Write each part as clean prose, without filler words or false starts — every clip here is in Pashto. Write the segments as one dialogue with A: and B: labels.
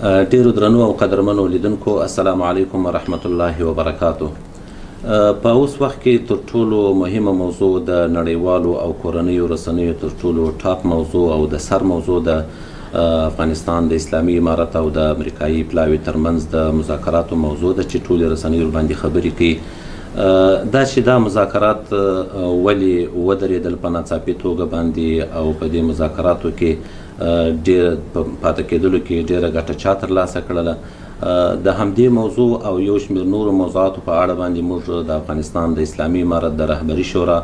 A: ډیرو درنو او قدرمنو لیدونکو السلام علیکم ورحمت الله وبرکاتو. په اوس وخت کې تر ټولو مهمه موضوع د نړیوالو او کورنیو رسنیو تر ټولو ټاپ موضوع او د سر موضوع د افغانستان د اسلامي امارت او د امریکایي پلاوي ترمنځ د مذاکراتو موضوع ده چې ټولې رسنۍ ورباندې خبرې کوي. دا چې دا مذاکرات ولې ودرېدل په ناڅاپي توګه باندې او په دې مذاکراتو کې ډېر پاتې کېدلو کې ډېره ګټه چا ترلاسه کړله، د همدې موضوع او یو شمېر نورو موضوعاتو په اړه باندې موږ د افغانستان د اسلامي امارت د رهبري شورا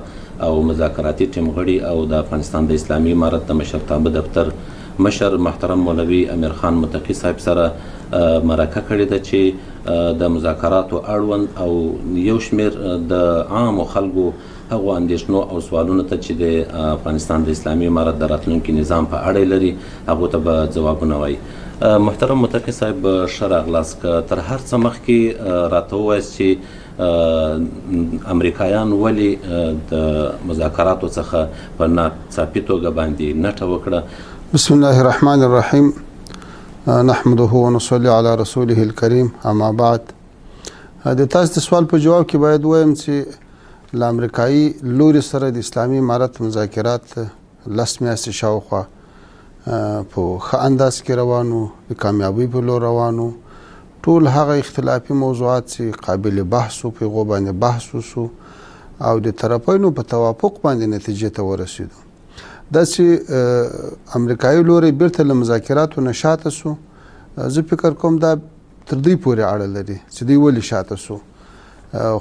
A: او مذاکراتي ټیم غړي او د افغانستان د اسلامي امارت د مشرتابه دفتر مشر محترم مولوي امیر خان متقي صاحب سره مرکه کړې ده چې د مذاکراتو اړوند او یو شمېر د عامو خلکو هغو اندېښنو او سوالونو ته چې د افغانستان د اسلامي امارت د راتلونکي نظام په اړه لري هغو ته به ځوابونه وایي. محترم متقي صاحب ښه راغلاست. که تر هر څه مخکې راته ووایاست چې امریکایان ولې د مذاکراتو څخه په ناڅاپي توګه باندې نټه وکړه.
B: بسم الله الرحمن الرحیم نحمده ونصلي على رسوله الكريم اما بعد. د تاسو د سوال په جواب کې باید وایم چې له امریکایي لوري سره د اسلامي امارت مذاکرات 10 میاشتې شاوخوا په ښه انداز کې روانو، د کامیابۍ په لور روانو. ټول هغه اختلافي موضوعات چې قابل بحث و په هغو باندې بحث وسو او د طرفینو په توافق باندې نتیجې ته ورسېدو. دا چې امریکایي لوري بیرته له مذاکراتو نه شاته سو، زه فکر کوم دا تر دوی پورې اړه لري چې دوی ولې شاته سو.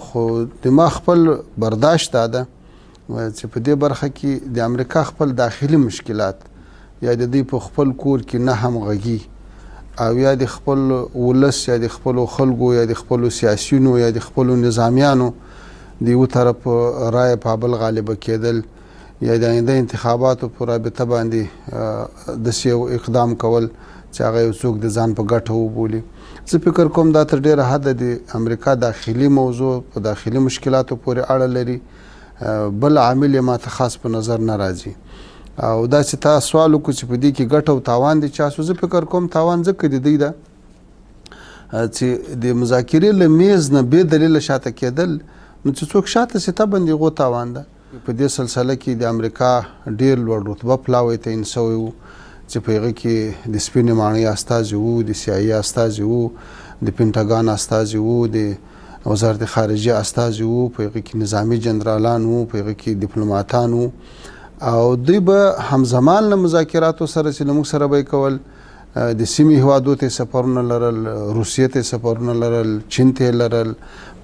B: خو د ما خپل برداشت دا ده چې په دې برخه کې د امریکا خپل داخلي مشکلات یا د دوی په خپل کور کې نه همغږي او یا د خپل ولس یا د خپلو خلکو یا د خپلو سیاسیونو یا د خپلو نظامیانو د یو طرف رایه په بل غالبه کېدل یا د آینده انتخاباتو په رابطه باندې داسې یو اقدام کول چې هغه یو څوک د ځان په ګټه وبولي. زه فکر کوم دا تر ډېره حده د امریکا داخلي موضوع په داخلي مشکلاتو پورې اړه لري، بل عامل یې ماته خاص په نظر نه راځي. او دا چې تا سوال وکړو چې په دې کې ګټه او تاوان د چا سو، زه فکر کوم تاوان ځکه د دوی ده چې د مذاکرې له میز نه بې دلیله شاته کېدل، نو چې څوک شاته سي ته باندې هغو تاوان ده. په دې سلسله کې د امریکا ډېر لوړ رتبه پلاوی تعین سوی و چې په هغه کې د سپینې ماڼۍ استازي وو، د CIA استازي وو، د پینټاګان استازي وو، د وزارت خارجه استازي وو، په هغه کې نظامي جنرالان وو، په هغه کې ډیپلوماتان وو او دوی به همزمان له مذاکراتو سره چې له موږ سره به یې کول، د سیمې هیوادو ته سفرونه لرل، روسیې ته سفرونه لرل، چین ته لرل،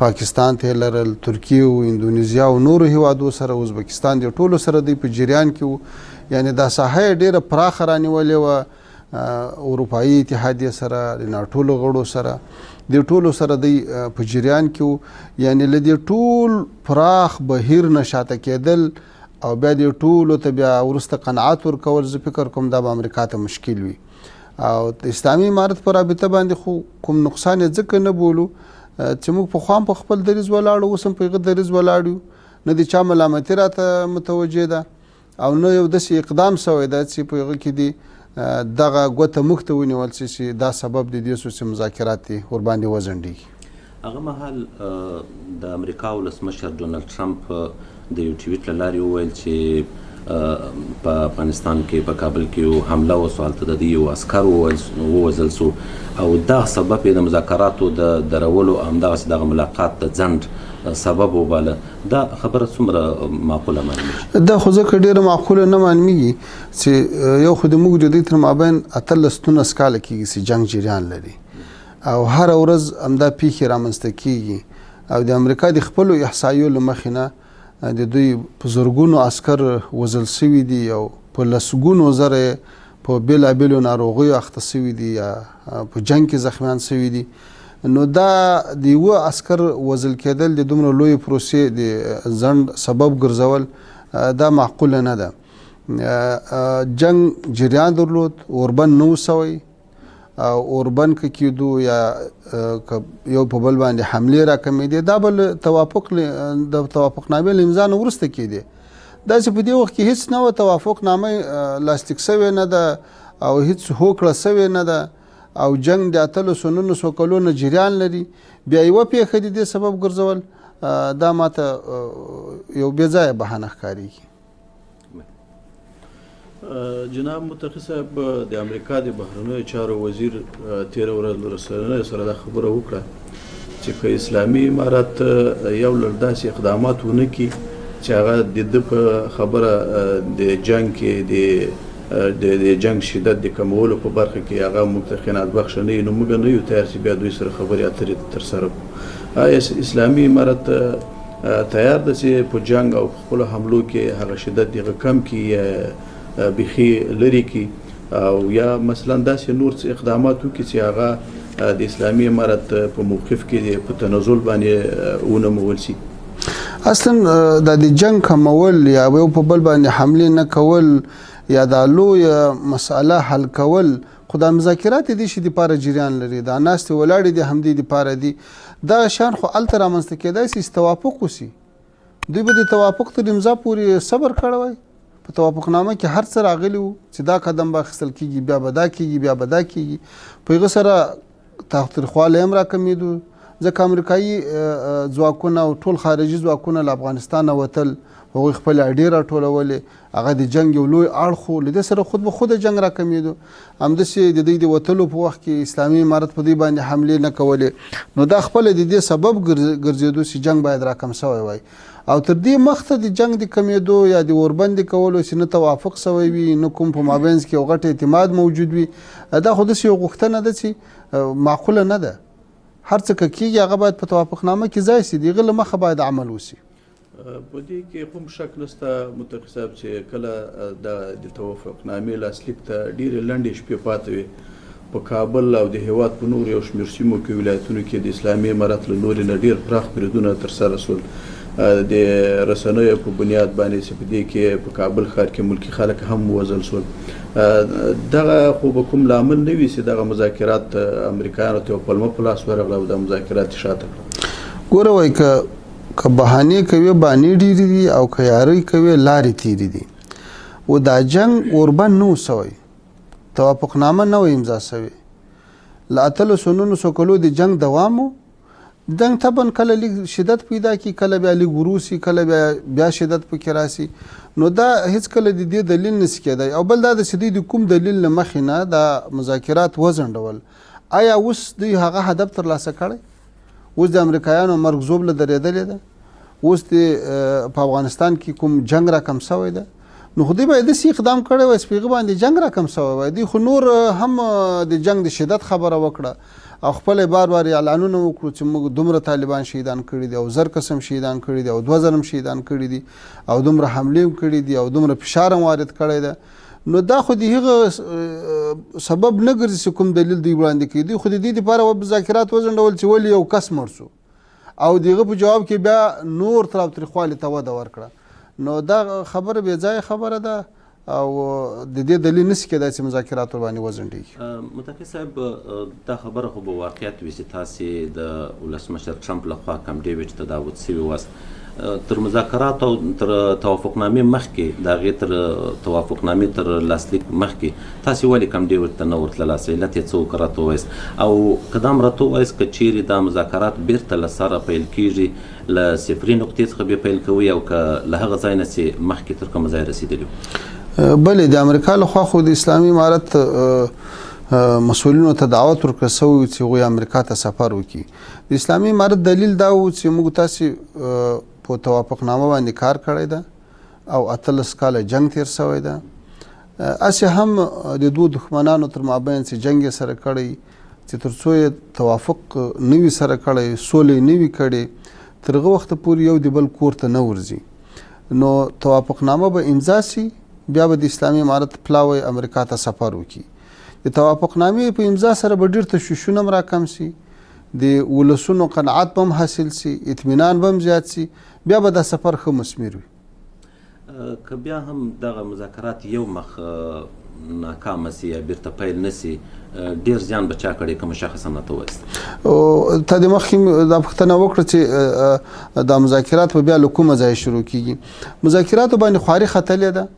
B: پاکستان ته لرل، ترکیه او اندونیزیا او نورو هیوادو سره، ازبکستان د ټولو سره دوی په جریان کې وو. یعنی دا ساحه ډیره پراخه رانیولې وه، اروپایي اتحادیه سره، د ناټو له غړو سره، د ټولو سره دوی په جریان کې وو. یعنی له دې ټول پراخ بهیر نه شاته کېدل او بیا دې ټولو ته بیا وروسته قناعت ورکول، زه فکر کوم دا به امریکا ته مشکل وي. او د اسلامي امارت په رابطه باندې خو کوم نقصان یې ځکه نه بولو چې موږ پخوا په خپل دریځ ولاړو، اوس هم په هغه دریځ ولاړ یو، نه د چا ملامتي راته متوجه ده او نه یو داسې اقدام سوی ده چې په هغه کې دې دغه ګوته موږ ته ونیول شي چې دا سبب د دې شو چې مذاکرات دې ورباندې وځنډېږي.
A: هغه مهال د امریکا ولسمشر ډونالډ ټرمپ د یو ټویټ له لارې وویل چې په افغانستان کې په کابل کې حمله وسو، هلته د دې یو عسکر ووژل سو او دغه سبب یې د مذاکراتو د درولو او همدغسې دغه ملاقات د ځنډ سبب وباله. دا خبره څومره معقوله معلومېږي؟
B: دا خو ځکه ډېره معقوله نه معلومېږي چې یو خو د موږ د دوی تر مابین 18 کاله کېږي چې جنګ جریان لري او هره ورځ همدا پیښې رامنځته کېږي او د امریکا د خپلو احصایو له مخې نه د دوی په زرګونو عسکر وژل سوي دي او په لسګونو زره په بېلابېلو ناروغیو اخته سوي دي یا په جنګ کې زخمیان سوي دي. نو دا د یوه عسکر وژل کېدل د دومره لویې پروسې د ځنډ سبب ګرځول دا معقوله نه ده. جنګ جریان درلود، اوربند نه و سوی، اوربند که کېدو یا یو په بل باندې حملې راکمېدې، دا به د توافقنامې له امضا نه وروسته کېدې. داسې په دې وخت کې هېڅ نه وه، توافقنامه لاسلیک سوې نه ده او هېڅ هوکړه سوې نه ده او جنگ د 800 کلونو جریان لري بیا یوه پیښه د دې سبب ګرځول دا ماته یو بې ځایه بهانه ښکارېږي.
C: جناب متقي صاحب د امریکا د بهرنیو چارو وزیر تېره ورځ له رسنیو سره دا خبره وکړه چې که اسلامي امارت یو لړ داسې اقدامات ونه کړي چې هغه د ده په خبره د جنګ کې د جنګ شدت د کمولو په برخه کې هغه موږ ته خیانت بخښه نه وي، نو موږ نه یو تیار چې بیا دوی سره خبرې اترې ترسره کړو. آیا اسلامي امارت تیار ده چې په جنګ او خپلو حملو کې هغه شدت دغه کم کړي یا بیخي لرې کړي، او یا مثلا داسې نور څه اقدامات وکړي چې هغه د اسلامي امارت په موقف کې په تنزل باندې ونمول شي؟
B: اصلا د جنگ کمول یا یو په بل باندې حملې نه کول یا دا لویه مسأله حل کول خو دا مذاکرات دي چې دپاره جریان لري، دا ناستې ولاړې دي همدې دپاره دي. دغه شیان خو هلته رامنځته کېدای شي چې توافق وشي، دوی به د توافق تر امضا پورې صبر کړی وای. په توافقنامه کې هر څه راغلي وو چې دا قدم به اخیستل کېږي، بیا به دا کېږي، بیا به دا کېږي. په هغه سره تاوتریخوالی هم راکمېدو، ځکه امریکایي ځواکونه او ټول خارجي ځواکونه له افغانستانه وتل، هغوی خپلې اډې راټولولې، هغه د جنګ یو لوی اړخ و، له دې سره خود به خود جنګ راکمېدو. همداسې د دوی د وتلو په وخت کې اسلامي امارت په دوی باندې حملې نه کولې، نو دا خپله د دې سبب ګرځېدو چې جنګ باید راکم سوی وای. او تر دې مخته د جنگ د کمېدو یا د اوربندې کولو چې نه توافق سوی وي، نه کوم په مابینځ کې یو غټ اعتماد موجود وي، دا خو داسې یو غوښتنه ده چې معقوله نه ده. هر څه که کېږي هغه باید په توافقنامه کې ځای شي، د هغه له مخه باید عمل وشي.
C: په دې کې کوم شک نشته متقي صاحب چې کله د توافقنامې لاسلیک ته ډېرې لنډې شپې پاتې وي، په کابل او د هېواد په نورو یو شمېر سیمو کې ولایتونو کې د اسلامي امارت له لورې نه ډېر پراخ بریدونه ترسره شول د رسنیو په بنیاد باندې چې په دې کې په کابل ښار کې ملکي خلک هم ووژل شول. دغه خو به کوم لامل نه وي چې دغه مذاکرات امریکایانو ته یو پلمه په لاس ورغله او دا مذاکرات یې شاته کړل؟
B: ګوره وایي که بهانې کوي بانې ډېرې دي او که یارۍ کوي لارې تېرې دي. و دا جنګ اوربند نه و سوی، توافقنامه نه و امضا سوې. له 800 کلو د جنګ دوام و. جنګ طبعا کله لږ شدت پیدا کړي، کله بیا لږ وروسي، کله بیا شدت پکې راسي. نو دا هیڅکله د دې دلیل نشي کېدی. او بل دا د چې دوی د کوم دلیل له مخې نه دا مذاکرات وځنډول، آیا اوس دوی هغه هدف ترلاسه کړی؟ اوس د امریکایانو مرګ زوبله درېدلې ده؟ اوس په افغانستان کې کوم جنګ راکم سوی ده؟ نو خو دوی باید داسې اقدام کړی وای چې په هغه باندې جنګ راکم سوی وای. دوی خو نور هم د جنګ د شدت خبره وکړه او خپل بار اعلانونه وکړو چې موږ دومره طالبان شهیدان کړي دي او 1000 قسم شهیدان کړي دي او 2000 شهیدان کړي دي او دومره حملې کړي دي او دومره فشار وارد کړی ده. نو دا خو د هغه سبب نه ګرځي چې کوم دلیل دوی وړاندې کوي. دوی خو د دې لپاره مذاکرات وځنډول چې ولې یو کس مړ شو او دغه په جواب کې بیا نور تاوتریخوالي ته وده ورکړه. نو دا خبره بې ځایه خبره ده او د دې دلیل نشي کېدای چې مذاکرات ورباندې وځنډېږي.
A: متقي صاحب دا خبره خو به واقعیت وي چې تاسې د ولسمشر ټرمپ لخوا کم ډیویډ ته دعوت سوي واست. تر مذاکرات او تر توافقنامې مخکې د هغې تر توافقنامې تر لاسلیک مخکې تاسې ولې کم ډیویډ ته نه ورتللاست؟ علت یې څه و که راته ووایاست؟ او که دا هم راته ووایاست که چیرې دا مذاکرات بیرته له سره پیل کېږي له صفري نقطې څخه بیا پیل کوي او که له هغه ځای نه چې مخکې تر کومه ځای رسېدلي وو؟
B: بلې د امریکا لخوا خو د اسلامي امارت مسؤلینو ته دعوت ورکړل سوی چې هغوی امریکا ته سفر وکړي. د اسلامي امارت دلیل دا و چې موږ تاسې په توافقنامه باندې کار کړی ده او 18 کاله جنګ تیر سوی ده. هسې هم د دوو دښمنانو تر مابین چې جنګ یې سره کړی چې تر څو یې توافق نه وي سره کړی، سوله یې نه وي کړې، تر هغه وخته پورې یو د بل کور ته نه ورځي. نو توافقنامه به امضا سي، بیا به د اسلامي امارت پلاوی امریکا ته سفر وکړي. د توافقنامې په امضا سره به ډېر تشویشونه هم راکم سي، د ولسونو قناعت به هم حاصل سي، اطمینان به هم زیات سي، بیا به دا سفر ښه مثمر وي.
A: که بیا هم دغه مذاکرات یو مخ ناکامه سي یا بیرته پیل نه سي، ډېر زیان به چا کړی که مشخصا راته ووایاست؟
B: تا د مخکې دا پوښتنه وکړه چې دا مذاکرات به بیا له کومه ځایه شروع کېږي. مذاکراتو باندې خواري ختلې ده،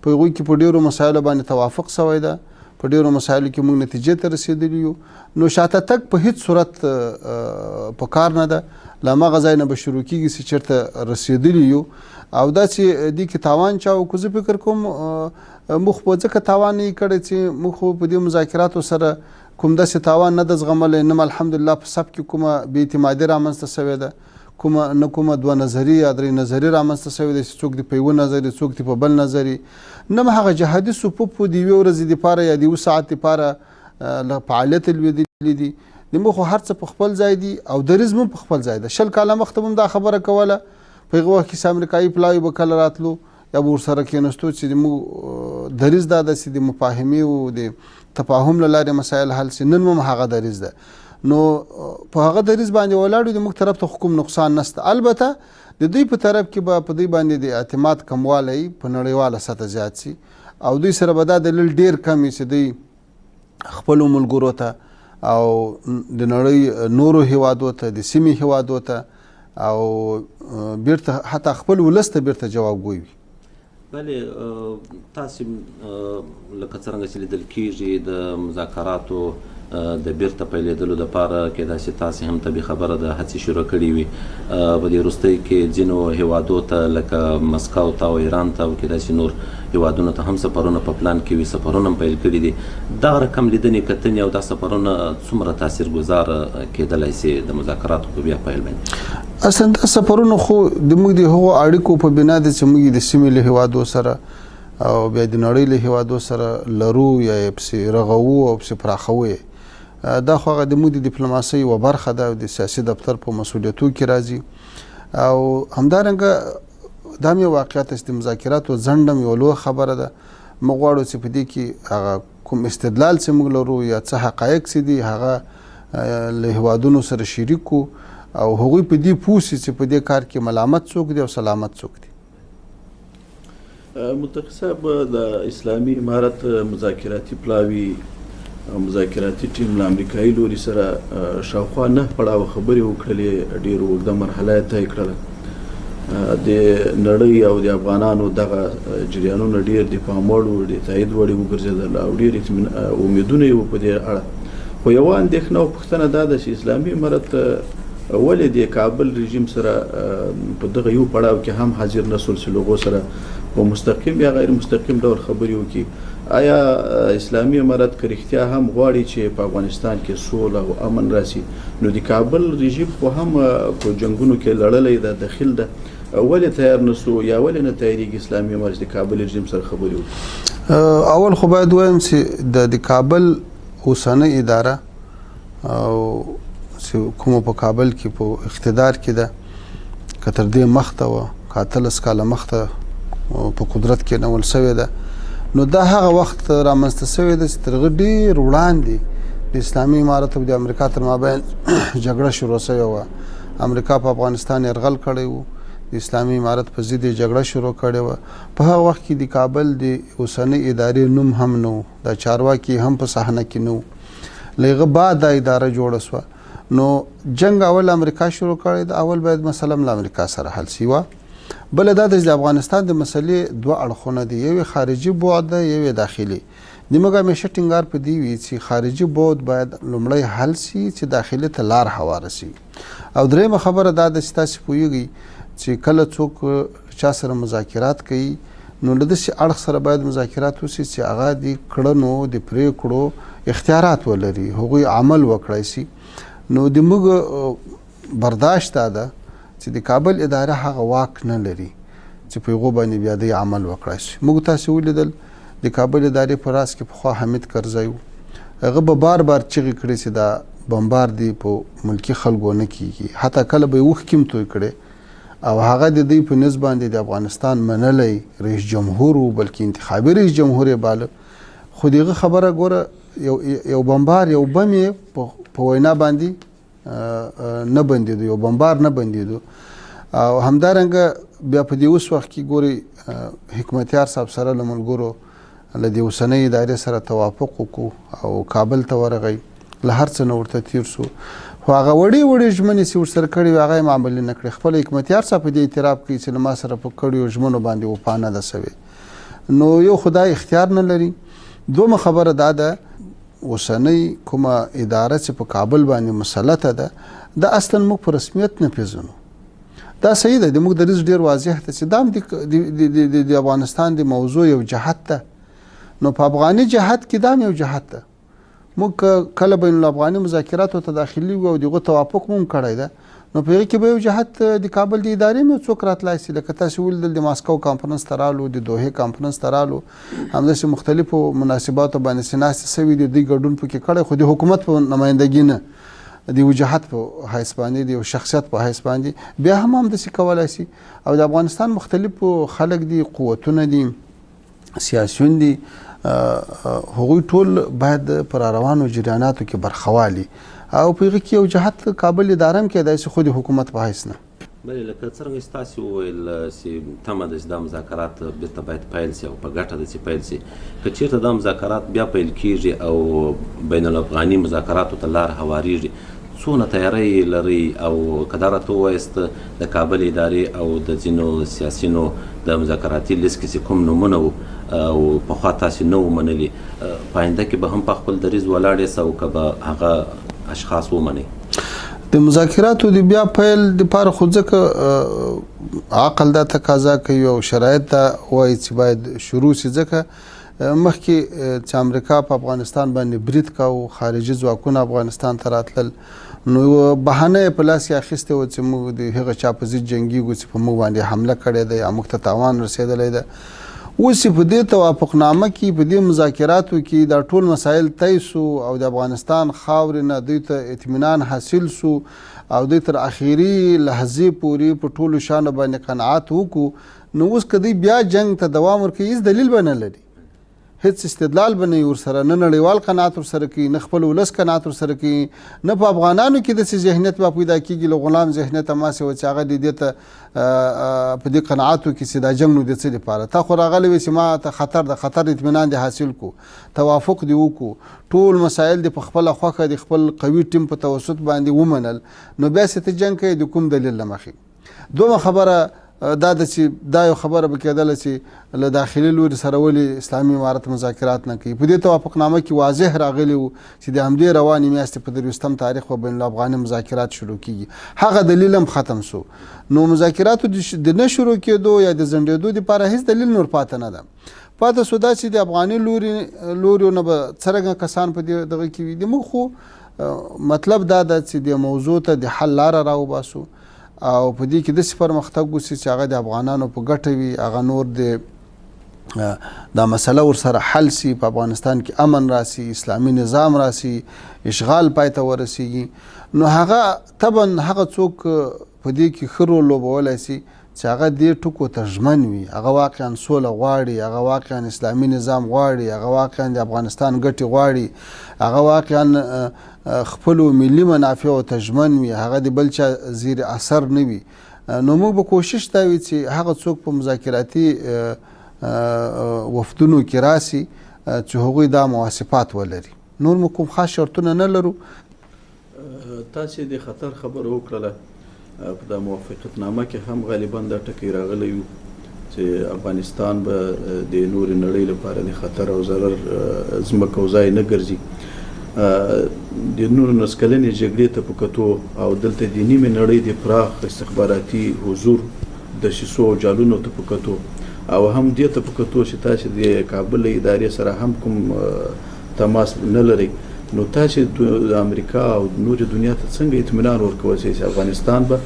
B: په هغوی کې په ډېرو مسایلو باندې توافق سوی ده، په ډېرو مسایلو کې موږ نتیجې ته رسېدلي یو. نو شاته تګ په هیڅ صورت په کار نه ده. له هماغه ځای نه به شروع کېږي چې چېرته رسېدلي یو او دا چې دې کې تاوان چا وکړو زه فکر کوم موږ په ځکه تاوان نه یې کړی چې موږ خو په دې مذاکراتو سره کوم داسې تاوان نه ده زغملی، نه الحمدلله په سب کې کومه بې اعتمادي رامنځته شوې ده، کومه دوه نظري یا درې نظري رامنځته شوې ده چې څوک دې په یوه نظري څوک دې په بل نظري، نه هغه جهادي صفوف د یوې ورځې دپاره یا د یوه ساعت دپاره له فعالیت لوېدلي دي. موږ خو هر څه په خپل ځای دي او دریځ هم په خپل ځای ده. 20 کاله مخته هم دا خبره کوله په هغه وخت کې چې امریکایي پلاوي به کله راتلو یا به ورسره کېناستو چې موږ دریځ دا ده چې د مفاهمې او د تفاهم له لارې مسایل حل شي. نن هم هغه دریځ ده. نو په هغه دریځ باندې ولاړ د موږ طرف ته کوم نقصان نشته. البته د دوی په طرف کې به په دوی باندې د اعتماد کموالی په نړیواله سطح زیات شي او دوی سره به دا دلیل ډېر کم وي چې دوی خپلو ملګرو ته او د نړۍ نورو هیوادو ته د سیمې هیوادو ته او بیرته حتی خپل ولس ته بیرته جواب ګوی وي.
A: بلې تاسې لکه څرنګه چې لیدل کېږي د مذاکراتو د بیرته پیلېدلو دپاره کېدای شي تاسې هم طبي خبره ده هڅې شروع کړي وي په دې وروستۍ کې ځینو هیوادو ته لکه مسکو ته او ایران ته او کېدای شي نور هیوادونو ته هم سفرونه په پلان کې وي، سفرونه هم پیل کړي دي. دغه رقم لیدنې کتنې او دا سفرونه څومره تاثیرګزار کېدلی سي د مذاکراتو په بیا پیل باندې؟
B: اصلا دا سفرونه خو د موږ د هغو اړیکو په بنا ده چې موږ د سیمې له هیوادو سره او بیا د نړۍ له هیوادو سره لرو یا یې پسې رغوو او پسې پراخوو یې. دا خو هغه د موږ د ډیپلوماسۍ یوه برخه ده او د سیاسي دفتر په مسؤلیتو کې راځي او همدارنګه دا هم یو واقعیت چې د مذاکراتو ځنډ هم یوه لویه خبره ده. موږ غواړو چې په دې کې هغه کوم استدلال چې موږ لرو یا څه حقایق چې دي هغه له هیوادونو سره شریک کړو او هغوی په دې پوه شي چې په دې کار کې ملامت څوک دی او سلامت څوک دی.
C: متقي صاحب د اسلامي امارت مذاکراتي پلاوي مذاکراتي ټیم له امریکایي لوري سره شاوخوا 9 پړاوه خبرې وکړلې، ډېر اوږده مرحله یې طی کړله. د نړۍ او د افغانانو دغه جریانونه ډېر د پام وړ د تایید وړ وګرځېدل او ډېر امیدونه یې وو په دې اړه. خو یوه اندېښنه او پوښتنه دا ده چې اسلامي امارت ولې د کابل رژیم سره په دغه یو پړاو کې هم حاضر نسول چې له هغو سره په مستقیم یا غیر مستقیم ډول خبرې وکړي؟ آیا اسلامي امارت که رښتیا هم غواړي چې په افغانستان کې سوله او امن راسي نو د کابل رژیم خو هم په جنګونو کې لړلی ده، دخیل ده، ولې تیار نسو یا ولې نه تیاریږي اسلامي امارت د کابل رژیم سره خبرې وکړي؟
B: اول خو باید وایم چې د کابل اوسنۍ اداره او چې کومه په کابل کې په اقتدار کې ده که تر دې مخته وه که 18 کاله مخته په قدرت کې نول شوې ده نو دا هغه وخت رامنځته شوې ده چې تر هغه ډېر وړاندې د اسلامي امارت او د امریکا تر مابین جګړه شروع شوې وه. امریکا په افغانستان یرغل کړی و، د اسلامي امارت په ضد یې جګړه شروع کړې وه. په هغه وخت کې د کابل د اوسنۍ ادارې نوم هم نه و، دا چارواکي هم په صحنه کې نه و. له هغه بعد دا اداره جوړه شوه. نو جنگ اول امریکا شروع کړی د اول باید مثلا له امریکا سره حل شي وه. بل دا د افغانستان د مسلې دوه اړخونه دي، یو خارجي بعد ده یو داخلي. د موږ همیشه ټینګار په دې وي چې خارجي بعد باید لومړی حل شي چې داخلي ته لار هواره شي. او درېیمه خبره دا ده چې تاسې پوهیږئ چې کله څوک چا سره مذاکرات کوي نو له داسې اړخ سره باید مذاکرات وشي چې هغه د کړنو د پرېکړو اختیارات ولري، هغوی عمل وکړی شي. نو د موږ برداشت دا ده چې د کابل اداره هغه واک نه لري چې په هغو باندې بیا د عمل وکړی شي. موږ تاسې ولیدل د کابل ادارې په راس کې پخوا حمید کرزی و، هغه به بار چغې کړې چې دا بمبار دی په ملکي خلکو نه کیږي، حتی کله به یې اوښکې هم توی کړې او هغه د دوی په نسبت باندې د افغانستان منلی رئیس جمهور و، بلکې انتخابي رئیس جمهور یې باله. خو د هغه خبره ګوره یو بمبار یو بم یې په وینا باندې نه بندېدو، یو بمبار نه بندېدو. او همدارنګه بیا په دې اوس وخت کې ګورئ حکمتیار صاحب سره له ملګرو له دې اوسنۍ ادارې سره توافق وکړو او کابل ته ورغی، له هر څه نه ورته تیر سو. خو هغه وړې ژمنې چې ورسره کړې وې هغه یې عملي نه کړې. خپل حکمتیار صاحب په دې اعتراف کوي چې له ما سره په کړیو ژمنو باندې وفا نه ده شوې. نو یو خدای اختیار نه لري دومه خبره دا ده اوسنۍ کومه اداره چې په کابل باندې مسلطه ده دا اصلا موږ په رسمیت نه پیژنو. دا صحیح ده، د موږ دریځ ډیر واضح ده چې دا هم د افغانستان د موضوع یو جهت ده. نو په افغاني جهت کې دا یو جهت ده. موږ کله بین الافغاني مذاکراتو ته داخلي وو او دغه توافق مو کړی ده، نو په هغې کې به یو جهت د کابل د ادارې مې څوک راتلای شي. لکه تاسې ولیدل د ماسکو کانفرنس ته رالو، د دوحې کانفرنس ته رالو، همداسې مختلفو مناسباتو باندې چې ناستې سوي دي، دوی ګډون پکې کړی، خو د حکومت په نمایندګي نه، د یو جهت په حیث باندې، د یو شخصیت په حیث باندې بیا هم همداسې کولی شي. او د افغانستان مختلفو خلک دي، قوتونه دي، سیاسیون دي، هغوی ټول باید پر روانو جریاناتو کې برخوالي او په هغې کې یو جهت کابل اداره هم کیدای شي، خو د حکومت په حیث نه.
A: بلې لکه څرنګه چې تاسې وویل چې تمه ده چې دا مذاکرات بېرته باید پیل شي او په ګټه ده چې پیل شي. که چېرته دا مذاکرات بیا پیل کېږي او بین الافغاني مذاکراتو ته لار هواریږي، څونه تیاری لرئ؟ او که دا راته ووایست د کابل ادارې او د ځینو سیاسینو د مذاکراتي لیست کې چې کوم نومونه وو او پخوا تاسې نه وو منلي، په آینده کې به هم په خپل دریځ ولاړ یاست او که به هغه اشخاص ومنئ؟
B: د مذاکراتو د بیا پیل دپاره خو ځکه عقل دا تقاضا کوي او شرایط دا وایي چې باید شروع شي، ځکه مخکې چې امریکا په افغانستان باندې برید کاوه، خارجي ځواکونه افغانستان ته راتلل، نو بهانه یې په لاس کې اخیستې وه چې موږ د هغه چا په ضد جنګېږو چې په موږ باندې حمله کړې ده یا موږ ته تاوان رسېدلی ده. اوس په دې توافقنامه کې، په دې مذاکراتو کې دا ټول مسایل طی سو او د افغانستان خاورې نه دوی ته اطمینان حاصل سو او دوی تر اخري لحظې پورې په ټولو شیانو باندې قناعت وکړو. نو اوس که دوی بیا جنګ ته دوام ورکوي، هېڅ دلیل به نه لري، هیڅ استدلال به نه وي ورسره، نه نړیوال قناعت ورسره کوي، نه خپل ولس قناعت ورسره کوي، نه په افغانانو کې داسې ذهنیت به پیدا کېږي له غلام ذهنیت هماسې وه چې هغه د دې ته په دې قناعت وکړي چې دا جنګ نو د څه دپاره، تا خو راغلی وې چې ما ته خطر د خطر اطمینان دې حاصل کړو، توافق دې وکړو، ټول مسایل دې په خپله خوښه د خپل قوي ټیم په توسط باندې ومنل، نو بیا چې ته جنګ کوې د کوم دلیل له مخې. دومره خبره دا ده چې دا یو خبره به کېدله چې له داخلي لوري سره ولې اسلامي امارت مذاکرات نه کوي. په دې توافقنامه کې واضح راغلی و چې د همدې روانې میاشتې په 23 تاریخ به بین الافغاني مذاکرات شروع کېږي، هغه دلیل هم ختم سو. نو مذاکراتو د نه شروع کېدو یا د ځنډېدو دپاره هېڅ دلیل نور پاته نه ده. پاته سو دا چې د افغاني لوري نه به څرنګه کسان په دې دغه کې وي. زموږ خو مطلب دا ده چې د موضوع ته د حل لاره راوباسو او په دې کې داسې پرمختګ وشي چې هغه د افغانانو په ګټه وي، هغه نور دا مسله ورسره حل شي، په افغانستان کې امن راسي، اسلامي نظام راسي، اشغال پای ته ورسیږي. نو هغه طبعا هغه څوک په دې کې ښه رول لوبولی شي چې هغه دې ټکو ته ژمن وي، هغه واقعا سوله غواړي، هغه واقعا اسلامي نظام غواړي، هغه واقعا د افغانستان ګټې غواړي، هغه واقعا خپلو ملي منافعو ته ژمن وي، هغه د بل چا زیر اثر نه وي. نو موږ به کوشش دا وي چې هغه څوک په مذاکراتي وفدونو کې راسي چې هغوی دا مواصفات ولري. نور موږ کوم خاص شرطونه نه لرو.
C: تاسې د خطر خبره وکړله، په دا موافقتنامه کې هم غالبا دا ټکی راغلی و چې افغانستان به د نورې نړۍ لپاره د خطر او ضرر ځمکه او ځای نه ګرځي. د نورو نسکلنې جګړې ته په کتو او دلته د نیمې نړۍ د پراخ استخباراتي حضور د شیسو او جالونو ته په کتو او هم دې ته په کتو چې تاسې د کابل ادارې سره هم کوم تماس نه لرئ، نو تاسې د امریکا او نورې دنیا ته څنګه اطمینان ورکولی شئ چې افغانستان به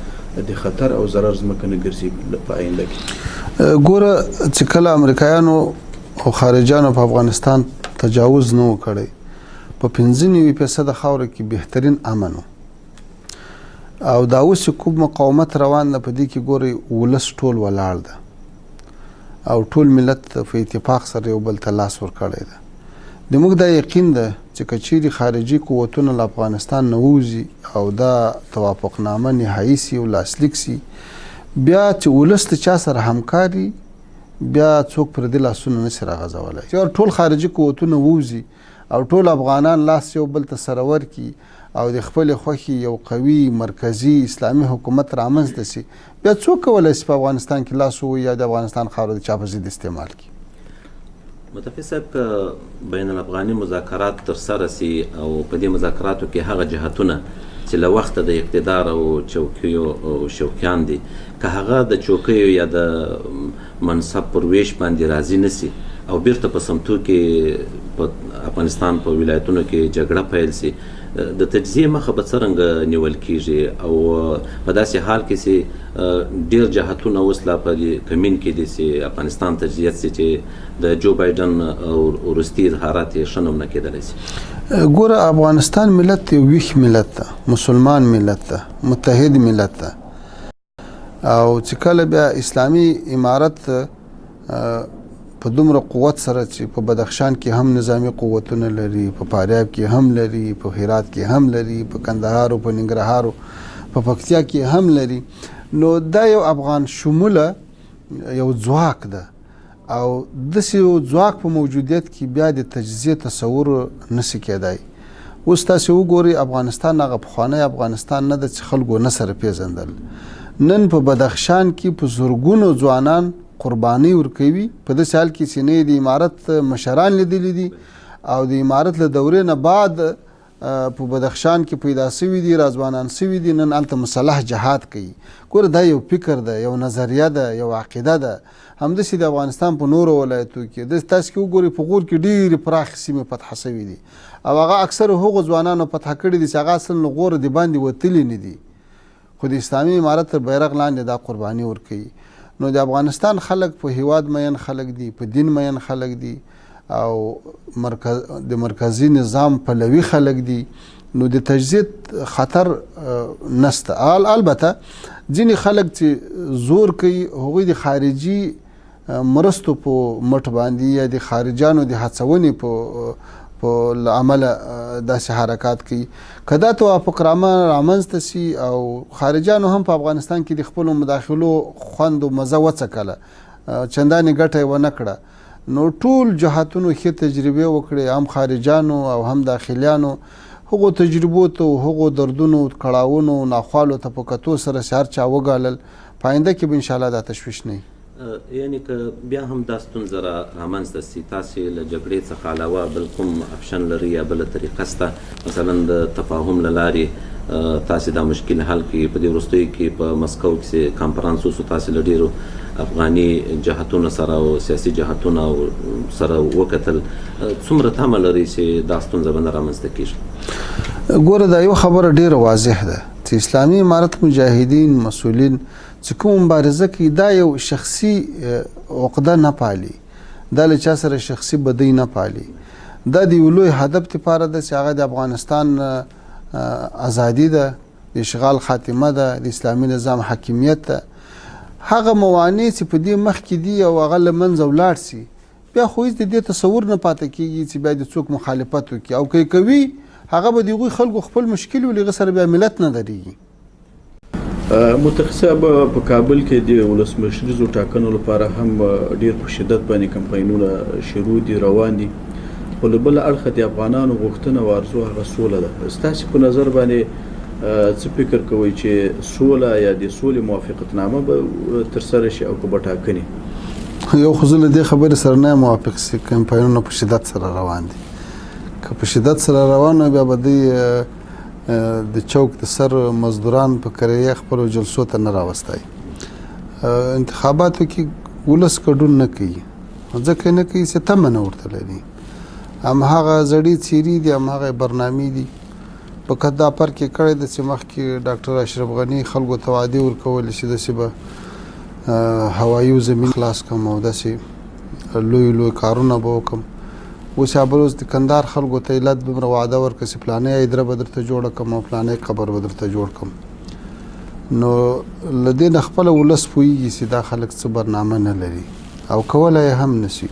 C: د خطر او ضرر ځمکه نه ګرځي په آینده کې؟
B: ګوره چې کله امریکایانو او خارجیانو په افغانستان تجاوز نه و کړی، په 95% خاوره کې بهترین امن او دا اوس کوم مقاومت روان ده، په دې کې ګورئ ولس ټول ولاړ ده او ټول ملت په اتفاق سره یو بل ته لاس ورکړی ده. د موږ دا یقین ده چې که چیرې خارجي قوتونه له افغانستان نه ووځي او دا توافقنامه نهایي سي او لاسلیک سي، بیا چې ولس له چا سره همکاري، بیا څوک پر دې لاسونه نشي راغځولی. چې ټول خارجي قوتونه ووځي او ټول افغانان لاس یو بل ته سره ورکړي او د خپلې خوښې یو قوي مرکزي اسلامي حکومت رامنځته سي، بیا څوک کولی شي په افغانستان کې لاس ووهي یا د افغانستان خاوره د چا په ضد استعمال کړي؟
A: متفق صاحب که بین الافغاني مذاکرات ترسره سي او په دې مذاکراتو کې هغه جهتونه چې له وخته د اقتدار او چوکیو او شوقیان دي که هغه د چوکیو یا د منصب پر ویش باندې راضي نسی او بیرته په سمتو کې په افغانستان په ولایتونو کې جګړه پیل سي د تجزیه مخه به څرنګه نیول کیږي او په داسې حال کې سي ډیر جهتونه اوس لا په کمین کې دي سي افغانستان تجزیه سي چې د جو بایدن او وروستي اظهارات یې ښه نوم نه کېدلی سي
B: ګوره افغانستان ملت یو ویښ ملت ده، مسلمان ملت ده، متحد ملت ده او چې کله بیا اسلامي امارت په دومره قوت سره چې په بدخشان کې هم نظامی قوتونه لري، په فاریاب کې هم لري، په هرات کې هم لري، په کندهار او په ننګرهار او په پکتیا کې هم لري، نو دا یو افغان شموله یو ځواک ده او داسې یو ځواک په موجودیت کې بیا د تجزیه تصور نشي کېدای. اوس تاسې وګورئ افغانستان هغه پخوانی افغانستان نه ده چې خلکو نه سره پیژندل. نن په بدخشان کې په زرګونو ځوانان قرباني ورکوي په داسې حال کې چې نه د امارت مشران لیدلي دي او د امارت له دورې نه بعد په بدخشان کې پیدا سوي دي، راځوانان سوي دي، نن هلته مسلح جهاد کوي. ګوره دا یو فکر ده، یو نظریه ده، یو عقیده ده. همداسې د افغانستان په نورو ولایتو کې تاسې کې وګورئ په غور کې ډېرې پراخې سیمې فتح سوي دي او هغه اکثر هغو ځوانانو فتح کړي دي چې هغه اصلا له غوره د باندې وتلي نه دي، خو د اسلامي امارت تر بیرغ لاندې دا قرباني ورکوي. نو د افغانستان خلک په هیواد مین خلک دي، په دین مین خلک دي او د مرکزی نظام پلوي خلک دي، نو د تجزیه خطر نسته. البته ځینې خلک چې زور کوي هغوی د خارجي مرستو په مټ باندې یا د خارجانو د هڅونې په عمله داسې حرکات کوي. که دا توافق رامنځته سي او خارجانو هم په افغانستان کې د خپلو مداخلو خوند و مزه وڅکله، چندانې ګټه یې ونه کړه، نو ټول جهاتونو ښې تجربې وکړې، هم خارجانو او هم داخلیانو، هغو تجربو ته هغو دردونو کړاوونو ناخوالو ته په کتو سره چې هر چا وګالل، په آینده کې به انشاءالله دا تشویش نه وي.
A: یعنی که بیا هم دا ستونزه رامنځته سي تاسې له جګړې څخه علاوه بل کوم اپشن لري یا بله طریقه شته مثلا د تفاهم له لارې تاسې دا مشکل حل کړي؟ په دې وروستیو کې په مسکو کې کنفرانس وسو، تاسې له ډېرو افغاني جهتونو سره او سیاسي جهتونو سره وکتل، څومره تمه لري چې دا ستونزه به نه رامنځته کېږي؟
B: ګوره دا یو خبره ډېره واضح ده چې اسلامي امارت مجاهدین مسؤلین چې کوم مبارزه کوي دا یو شخصي عقده نه پالي، دا له چا سره شخصي بدۍ نه پالي، دا د یو لوی هدف لپاره ده چې هغه د افغانستان ازادي ده، د اشغال خاتمه ده، د اسلامي نظام حاکمیت ده. هغه موانع چې په دې مخکې دي او هغه له منځه ولاړ سي، بیا خو هېڅ د دې تصور نه پاتې کېږي چې بیا د څوک مخالفت وکړي، او که کوي هغه به د هغوی خلکو خپل مشکل ولي، هغه سره بیا ملت نه درېږي.
C: متقي صاحب په کابل کې د ولسمشریزو ټاکنو لپاره هم ډیر په شدت باندې کمپاینونه شروع دي، روان دي، خو له بل اړخه د افغانانو غوښتنه او ارزو هغه سوله ده. ستاسو په نظر باندې څه فکر کوئ چې سوله یا د سولې موافقتنامه به ترسره شي او که به ټاکنې؟
B: یو خو زه له دې خبرې سره نه موافق چې کمپاینونه په شدت سره روان دي. که په شدت سره روان وي بیا به دوی د چوک د سر مزدوران په کریه خپلو جلسو ته نه راوستی. انتخاباتو کې ولس ګډون نه کوي، ځکه نه کوي چې تمه نه ورته لري، همهغه زړې څیرې دي، همهغه برنامې دي. په کداپر کې کړی ده چې مخکې ډاکټر اشرف غني خلکو ته وعدې ورکولې چې داسې به هوایي زمین خلاص کړم او داسې لوی لوی کارونه به وکړم. اوس بروز د کندهار خلکو ته علت دومره وعده ورکړه چې فلانۍ هدیره به درته جوړه کړم او فلانۍ قبر به درته جوړ کړم. نو له دې نه خپله ولس پوهېږي چې دا خلک څه برنامه نه لري او کولی یې هم نشي.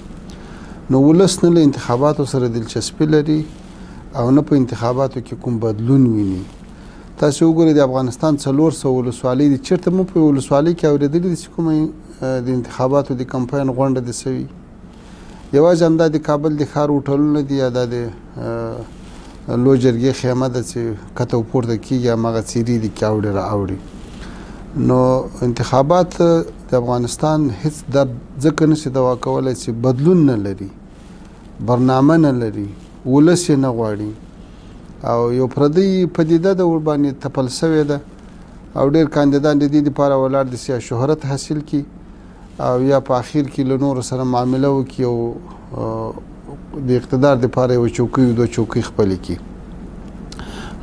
B: نو ولس نه له انتخاباتو سره دلچسپي لري او نه په انتخاباتو کې کوم بدلون ویني. تاسو وګورئ د افغانستان 400 ولسوالۍ دي، چېرته مو په ولسوالۍ کې اورېدلي دي چې کومه د انتخاباتو د کمپاین غونډه دې سوي؟ یوازې همدا د کابل د ښار هوټلونه دي یا دا د لوی جرګې خیمه ده چې کته و پورته کېږي، هماغه څیرې دي کې اوړي را اوړي. نو انتخابات د افغانستان هیڅ درد ځکه نشي دوا کولی چې بدلون نه لري، برنامه نه لري، ولس یې نه غواړي او یو پردی پدیده د ورباندې تپل سوې ده او ډېر کاندیدان د دې دپاره ولاړ دي چې شهرت حاصل کړي او یا په اخر کې له نورو سره معامله وکړي او د اقتدار دپاره یوه چوکۍ دوه چوکۍ خپلې کړي.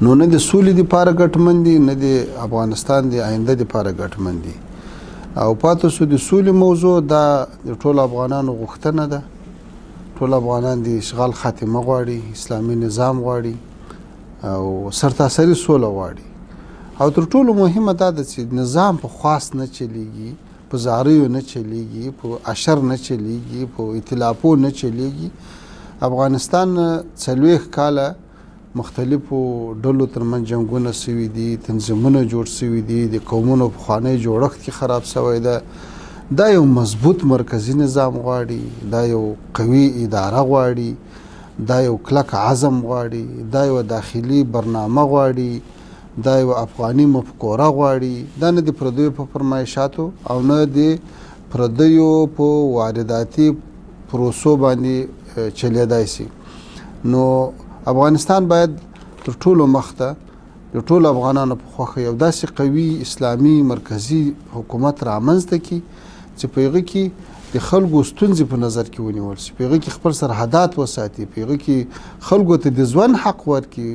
B: نو نه د سولې دپاره ګټمن دي نه د افغانستان د آینده دپاره ګټمن دي او پاتې سو د سولې موضوع دا د ټولو افغانانو غوښتنه ده. ټول افغانان د اشغال خاتمه غواړي، اسلامي نظام غواړي او سرتاسري سوله غواړي او تر ټولو مهمه دا ده چې نظام په خواست نه چلیږي، په زاریو نه چلیږي، په اشر نه چلیږي، په ائتلافو نه چلیږي. افغانستان 40 کاله مختلفو ډلو ترمنځ جنګونه سوي دي، تنظیمونه جوړ سوي دي، د قومونو پخوانی جوړښت کې خراب سوی ده. دا یو مضبوط مرکزی نظام غواړي، دا یو قوي اداره غواړي، دا یو کلک عزم غواړي، دا یو داخلي برنامه غواړي، دا یو افغاني مفکوره غواړي. دا نه د پردیو په فرمایشاتو او نه د پردیو په وارداتي پروسو باندې چلیدای شي. نو افغانستان باید تر ټولو مخته د ټولو افغانانو په خوښه یو داسې قوي اسلامي مرکزي حکومت رامنځته کړي چې په هغه کې د خلکو ستونزې په نظر کې ونیول شي، په هغه کې خپل سرحدات وساتي، په هغه کې خلکو ته د ژوند حق ورکړي،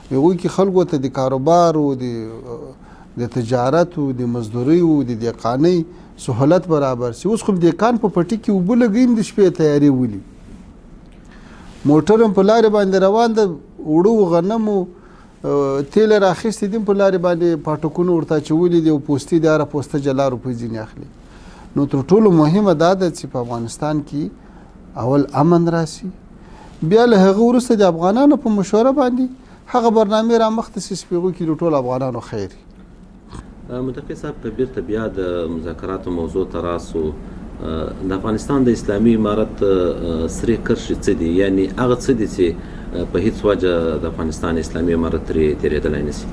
B: په هغه کې خلکو ته د کاروبار او د تجارت او د مزدورۍ او د دهقانۍ سهولت برابر شي. اوس خو دهقان په پټي کې اوبه لګوي د شپې تیاري ولي، موټر هم په لارې باندې روان ده، اوړو غنمو تیل راخیستې دي په لارې باندې پاټکونه ورته اچولي دي او پوستې د هره پوسته جلا روپۍ ځینې اخلي. نو تر ټولو مهمه دا ده چې په افغانستان کې اول امن راسي، بیا له هغه وروسته د افغانانو په مشوره باندې هغه برنامې رامخته شي چې په هغو کې د ټولو افغانانو خیر.
A: متقي صاحب که بیرته بیا د مذاکراتو موضوع ته راسو، د افغانستان د اسلامي امارت سرې کرښې څه دي؟ یعنی هغه څه دي چې په هیڅ وجه د افغانستان اسلامي امارت ترې تېرېدلی نه شي؟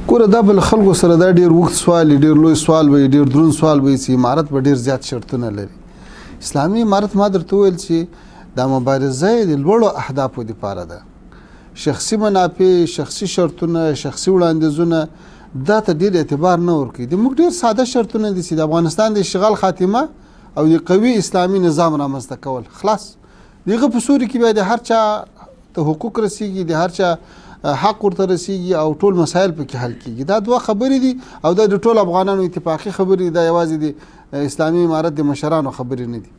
B: ګوره دا به له خلکو سره دا ډېر اوږد سوال وي، ډېر لوی سوال وي، ډېر دروند سوال وي چې امارت به ډېر زیات شرطونه لري. اسلامي امارت ما درته وویل چې دا مبارزه د لوړو اهدافو دپاره ده. شخصي منافع، شخصي شرطونه، شخصي وړاندیزونه دا ته ډېر اعتبار نه ورکوي. د موږ ډېر ساده شرطونه دي چې د افغانستان د اشغال خاتمه او د قوي اسلامي نظام رامنځته کول، خلاص. د هغه په سوري کې بیا د هر چا ته حقوق رسیږي، د هر چا حق ورته رسیږي او ټول مسایل پکې حل کیږي. دا دوه خبرې دي او دا د ټول افغانانو اتفاقي خبرې دي، دا یوازې د اسلامي امارت د مشرانو خبرې نه دي.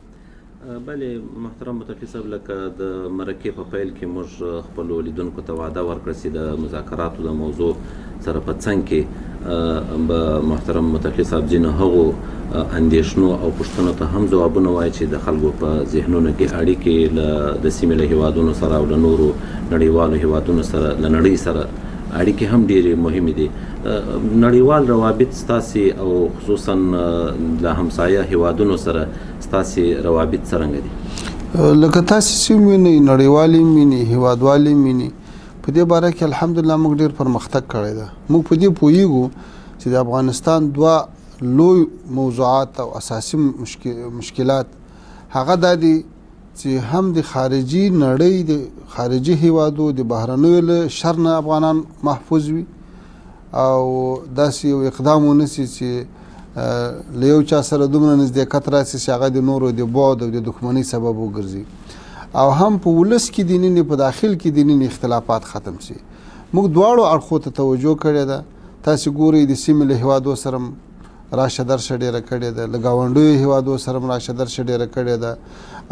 A: بلې محترم متقي صاحب، لکه د مرکې په پیل کې موږ خپلو لیدونکو ته وعده ورکړه چې د مذاکراتو د موضوع سره په څنګ کې به محترم متقي صاحب ځینو هغو اندېښنو او پوښتنو ته هم ځوابونه وایي چې د خلکو په ذهنونو کې اړیکې د سیمې له هیوادونو سره او له نورو نړیوالو هیوادونو سره له نړۍ سره اړیکې هم ډېرې مهمې دي. نړیوال روابط ستاسې او خصوصا له همسایه هیوادونو سره ستاسې روابط څرنګه دي؟
B: لکه تاسې چې وینئ، نړیوالې هم وینئ، هیوادوالې هم وینئ. په دې باره کې الحمدلله موږ ډېر پرمختګ کړی ده. موږ په دې پوهیږو چې د افغانستان دوه لوی موضوعات او اساسي مشکلات هغه دا دي چې هم د خارجي نړۍ د خارجي هیوادو د بهرنیو له شر نه افغانان محفوظ وي او داسې یو اقدام ونسي چې له یو چا سره دومره نزدېکت راسي چې هغه د نورو د بعد او د دښمنۍ سبب وګرځي، او هم په ولس کې د نن په داخل کې د نن اختلافات ختم شي. موږ دواړو اړخو ته توجه کړې ده. تاسې ګورئ د سیمې له هیوادو سره راشه درشه ډېره کړې ده، له ګاونډیو هیوادو سره هم راشه درشه ډېره کړې ده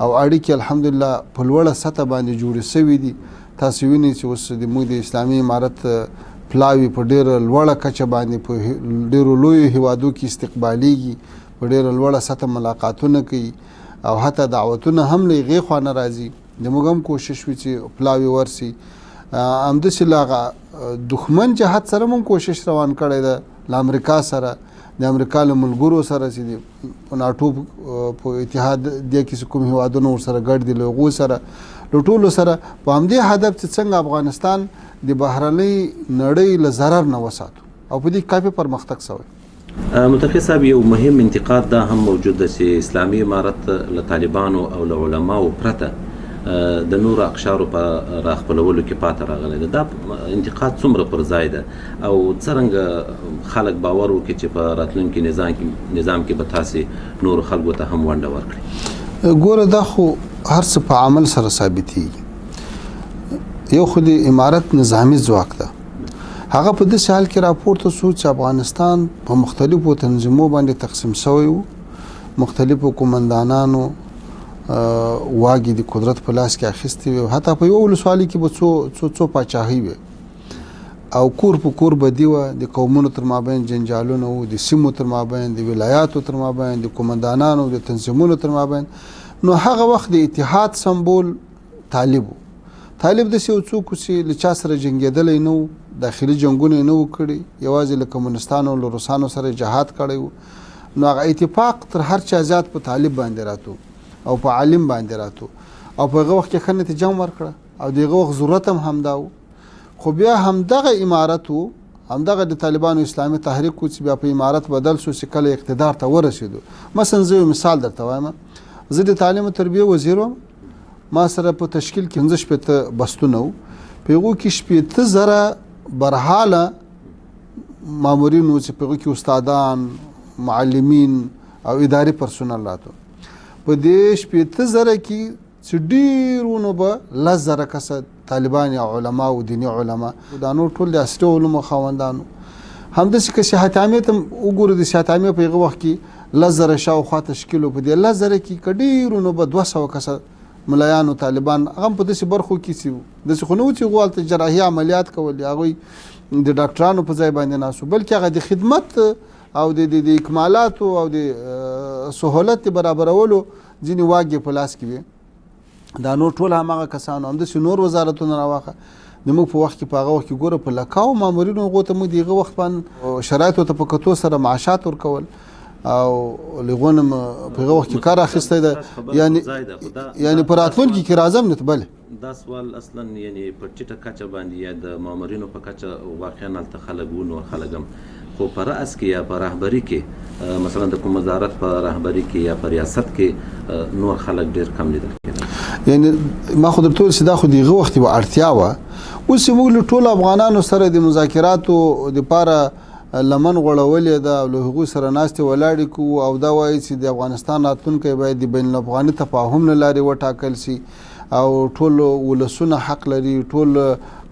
B: او اړیکې الحمدلله په لوړه سطح باندې جوړې سوي دي. تاسې وینئ چې اوس موږ د اسلامي امارت پلاوي په ډېره لوړه کچه باندې په ډېرو لویو هیوادو کې استقبالیږي، په ډېره لوړه سطح ملاقاتونه کوي او حتی دعوتونه هم له هغې خوا نه راځي. زموږ هم کوشش وي چې پلاوي ورسي. همداسې له هغه دښمن جهت سره هم کوشش روان کړی ده، له امریکا سره، د امریکا له ملګرو سره چې په ناټو په اتحاد دی کې کوم هیوادونه ورسره ګډ دي، له هغو سره، له ټولو سره په همدې هدف چې څنګه افغانستان د بهرنۍ نړۍ له ضرر نه وساتو او په دې کافي پرمختګ سوی.
A: متقي صاحب، یو مهم انتقاد دا هم موجود ده چې اسلامي امارت له طالبانو او له علماو پرته د نورو اقشارو په راخپلولو کې پاتې راغلی ده. دا انتقاد څومره پر ځای ده او څرنګه خلک باور وکړي چې په راتلونکي نظام کې به تاسې نورو خلکو ته هم ونډه ورکړي؟
B: ګوره دا خو هر څه په عمل سره ثابتېږي. یو خو د امارت نظامی ځواک ده، هغه په داسې حال کې راپورته شو چې افغانستان په مختلفو تنظیمو باندې تقسیم شوی و، مختلفو قومندانانو واګې د قدرت په لاس کې اخیستې وي، حتی په یو ولسوالۍ کې به څو پاچاهۍ وي او کور په کور بدي وه، د قومونو تر مابین جنجالونه وو، د سیمو تر مابین، د ولایاتو تر مابین، د قومندانانو د تنظیمونو تر مابین. نو هغه وخت د اتحاد سمبول طالب و. طالب داسې یو څوک چې له چا سره جنګېدلی نه و، داخلي جنګونه یې نه و کړي، یوازې له کمونستانو او له روسانو سره جهاد کړی و. نو هغه اتفاق تر هر چا زیات په طالب باندې راتو او په عالم باندې راتو او په هغه وخت کې ښه نتیجه هم ورکړه او د هغه وخت ضرورت هم همدا و. خو بیا همدغه امارت و، همدغه د طالبانو اسلامي تحریک و چې بیا په امارت بدل شو چې کله اقتدار ته ورسېدو. مثلا زه یو مثال درته وایم، زه د تعلیم او تربیې وزیر وم، ما سره په تشکیل کې 15 بستونه و، په هغو کې 15,000 برحاله مامورین و چې په هغو کې استادان، معلمین او اداري پرسونل راتو. په دې 15,000 کې چې ډېرونو به 10,000 کسه طالبان یا علما او دیني علما، دا نور ټول د عصري علومو خاوندانو. همداسې که صحت عامې ته وګورو، د صحت عامې په هغه وخت کې 10,000 شاوخوا تشکیل و، په دې 10,000 کې که ډېرونو به 200 کسه ملایانو طالبان، هغه هم په داسې برخو کې چې داسې خو نه و چې هغوی هلته جراحي عملیات کول، هغوی د ډاکټرانو په ځای باندې ناست و، بلکې هغه د خدمت او د اکمالاتو او د سهولت برابرولو ځینې واګې په لاس کې وي. دا نور ټول هماغه کسانو، همداسې نور وزارتونه راواخه. زموږ په وخت کې په هغه وخت کې ګوره په لکاو مامورینو هغو ته موږ د هغه وخت باندې شرایطو ته په کتو سره معاشات ورکول او لغونه په هغه وخت کې کار اخیستی ده، یعنی په راتلونکي کې راځم نه بله.
A: دا سوال اصلا یعنی په ټیټه کچه باندې یا د مامورینو په کچه واقعا هلته خلک و، نور خلک هم، خو په رأس کې یا په رهبري کې مثلا د کوم وزارت په رهبري کې یا په ریاست کې نور خلک ډېر کم لیدل کېدل.
B: یعنی ما خو درته ویل چې دا خو د هغه وخت یوه اړتیا وه. اوس یې موږ له ټولو افغانانو سره د مذاکراتو دپاره لمن غوړولې ده او له هغوی سره ناستې ولاړې کوو او دا وایي چې د افغانستان راتلونکی باید د بین الافغاني تفاهم له لارې وټاکل سي او ټول ولسونه حق لري، ټول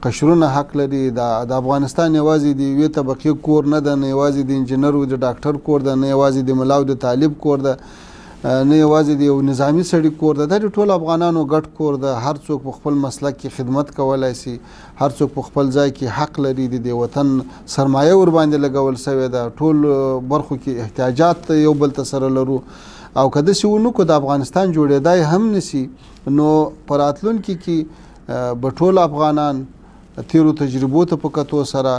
B: قشرونه حق لري. د افغانستان یوازې د یوې طبقې کور نه ده، نه یوازې د انجینر او د ډاکټر کور ده، نه یوازې د ملا او د طالب کور ده، نه یوازې د یو نظامي سړي کور ده، دا د ټولو افغانانو ګډ کور ده. هر څوک په خپل مسلک کې خدمت کولی سي، هر څوک په خپل ځای کې حق لري، د دې وطن سرمایه ور باندې لګول سوې ده، ټول برخو کې احتیاجات یو بل ته سره لرو او که داسې ونه کړو د افغانستان جوړېدای هم نسي، نو په راتلونکي کې به ټول افغانان تیرو تجربو ته په کتو سره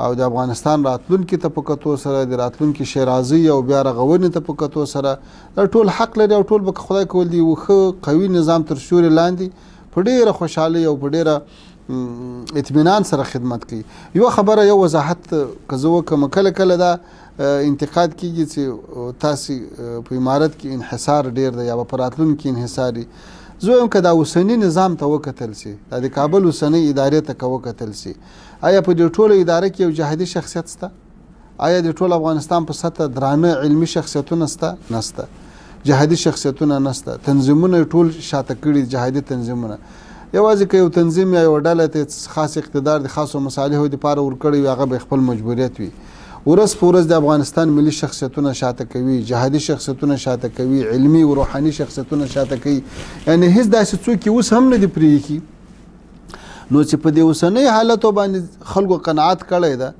B: او د افغانستان راتلونکي ته په کتو سره، د راتلونکي شیرازي او بیا رغونې ته په کتو سره ټول حق لري او ټول به خدای کول دی یو ښه قوي نظام تر سیوري لاندې په ډېره خوشحالۍ او په ډېره اطمینان سره خدمت کوي. یوه خبره، یو وضاحت که زه وکړم، کله کله دا انتقاد کیږي چې تاسې په امارت کې انحصار ډېر دی یا به په راتلونکي انحصار وي. زه وایم که دا اوسني نظام ته وکتل سي، دا د کابل اوسنۍ ادارې ته که وکتل سي، آیا په دې ټوله اداره کې یو جهادي شخصیت شته؟ آیا د ټول افغانستان په سطح درانه علمي شخصیتونه شته؟ نشته. جهادي شخصیتونه نشته. تنظیمونه ټول شاته کړي، جهادي تنظیمونه. یوازې که یو تنظیم یا یوه ډله ته خاص اقتدار د خاصو مصالحو دپاره ورکړی وي، هغه به خپل مجبوریت وي. ورځ په ورځ د افغانستان ملي شخصیتونه شاته کوي، جهادي شخصیتونه شاته کوي، علمي او روحاني شخصیتونه شاته کوي. یعنې هیڅ داسې څوک اوس هم نه دي پرېښي. نو چې په دې اوسنۍ حالتو باندې خلکو قناعت کړی ده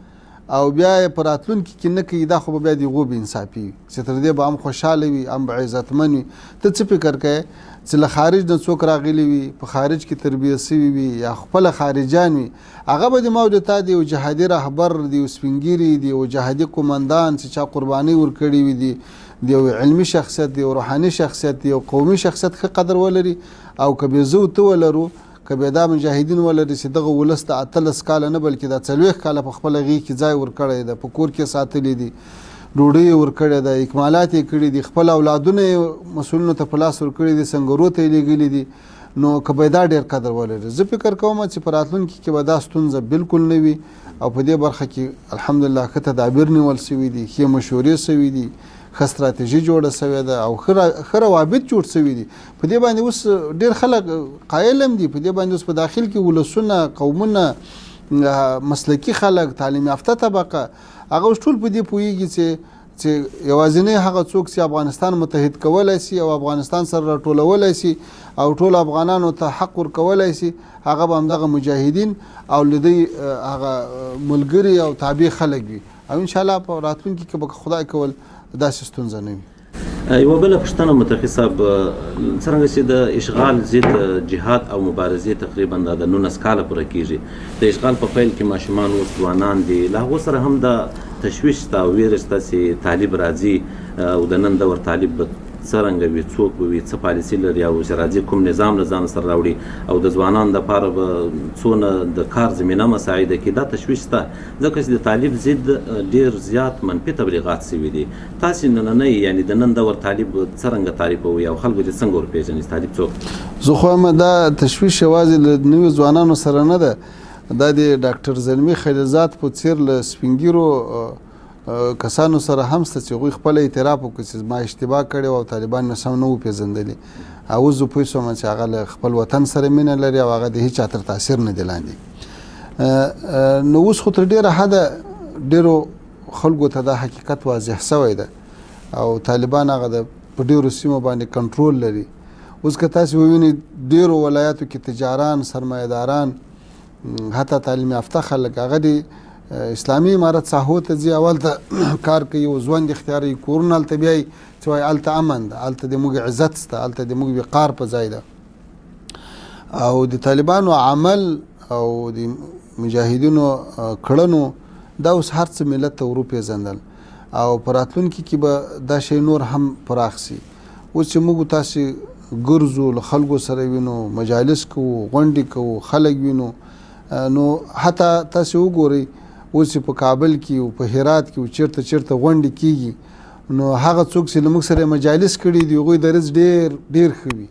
B: او بیا یې په راتلونکي کې نه کوي، دا خو به بیا د هغو بېانصافي وي چې تر دې به هم خوشحاله وي، هم به عزتمن وي. ته څه فکر کوې چې له خارج نه څوک راغلي وي، په خارج کې تربیه سوي وي یا خپله خارجان وي، هغه به د ما او د تا د یو جهادي رهبر، د یو سپین ږیري، د یو جهادي قمندان چې چا قربانۍ ورکړې وي، د یو علمي شخصیت، د یو روحاني شخصیت، د یو قومي شخصیت ښه قدر ولري. او که بې زه ته ولرو، که بیا دا مجاهدین ولري چې دغه ولس د 18 کاله نه بلکې د 40 کاله په خپله غېږ کې ځای ورکړی ده، په کور کې ساتلی دي، ډوډۍ یې ورکړې ده، اکمالات یې کړي دي، خپل اولادونه یې مسؤلینو ته په لاس ورکړي دي، سنګرو ته یې لېږلي دي. نو که به دا ډېر قدر ولري. زه فکر کوم چې په راتلونکي کې به دا ستونزه بالکل نه وي او په دې برخه کې الحمدلله ښه تدابیر نیول سوي دي، ښې مشورې سوي دي، ښه ستراتیژي جوړه سوې ده او ښه روابط جوړ سوي دي. په دې باندې اوس ډېر خلک قایل هم دي، په دې باندې اوس په داخل کې ولسونه، قومونه، مسلکي خلک، تعلیم یافته طبقه، هغه اوس ټول په دې پوهېږي چې یوازینی هغه څوک چې افغانستان متحد کولی سي او افغانستان سره راټولولی سي او ټول افغانانو ته حق ورکولی سي هغه به همدغه مجاهدین او له دوی هغه ملګري او تابع خلک وي او انشاءالله په راتلونکي کې به خدای کول داسې ستونزه نه وي.
A: یوه بله پوښتنه متقي صاحب، څرنګه چې د اشغال ضد جهاد او مبارزې تقریبا د 19 کاله پوره کیږي، د اشغال په پیل کې ماشومان اوس ځوانان دي، له هغو سره هم د تشویش شته او ویره شته چې طالب راځي او د نن دور طالب به څرنګه وي، څوک به وي، څه پالیسي لري او چې راځي کوم نظام له ځان سره راوړي او د ځوانانو دپاره به څونه د کار زمینه مساعده کړي. دا تشویش شته ځکه چې د طالب ضد ډېر زیات منفي تبلیغات سوي دي. تاسې نننی یعنی د نن دور طالب څرنګه تعریفوي او خلکو دې څنګه ورپېژني چې طالب څوک؟
B: زه خو وایم دا تشویش یوازې له نویو ځوانانو سره نه ده، دا د ډاکټر زلمي خلیلزاد په څېر له سپینګیرو کسانو سره هم شته چې هغوی خپله اعتراف وکړي چې ما اشتباه کړې او طالبان مې سم نه وپېژندلي. اوس زه پوه شوم چې هغه له خپل وطن سره مینه لري او هغه د هېچا تر تاثیر نه دی لاندې. نو اوس خو تر ډېره حده ډېرو خلکو ته دا حقیقت واضح سوی ده او طالبان هغه د په ډېرو سیمو باندې کنټرول لري. اوس که تاسې ووینئ ډېرو ولایاتو کې تجاران، سرمایهداران، حتی تعلیم یافته خلک هغه د اسلامي امارت ساحو ته ځي، اول ته کار کوي او ژوند اختیاروي، کورونه هلته بیایي چې وایي هلته امن ده، هلته د موږ عزت شته، هلته د موږ وقار په ځای ده. او د طالبانو عمل او د مجاهدینو کړنو دا اوس هر څه ملت ته وروپېژندل او په راتلونکي کې به دا شی نور هم پراخ سي. اوس چې موږ تاسې ګرځو، له خلکو سره وینو، مجالس کوو، غونډې کوو، خلک وینو، نو حتی تاسې وګورئ اوس په کابل کې او په هرات کې او چیرته چیرته غونډې کیږي، نو هغه څوک چې له موږ سره مجالس کړي دي هغوی دریځ ډېر ښه وي،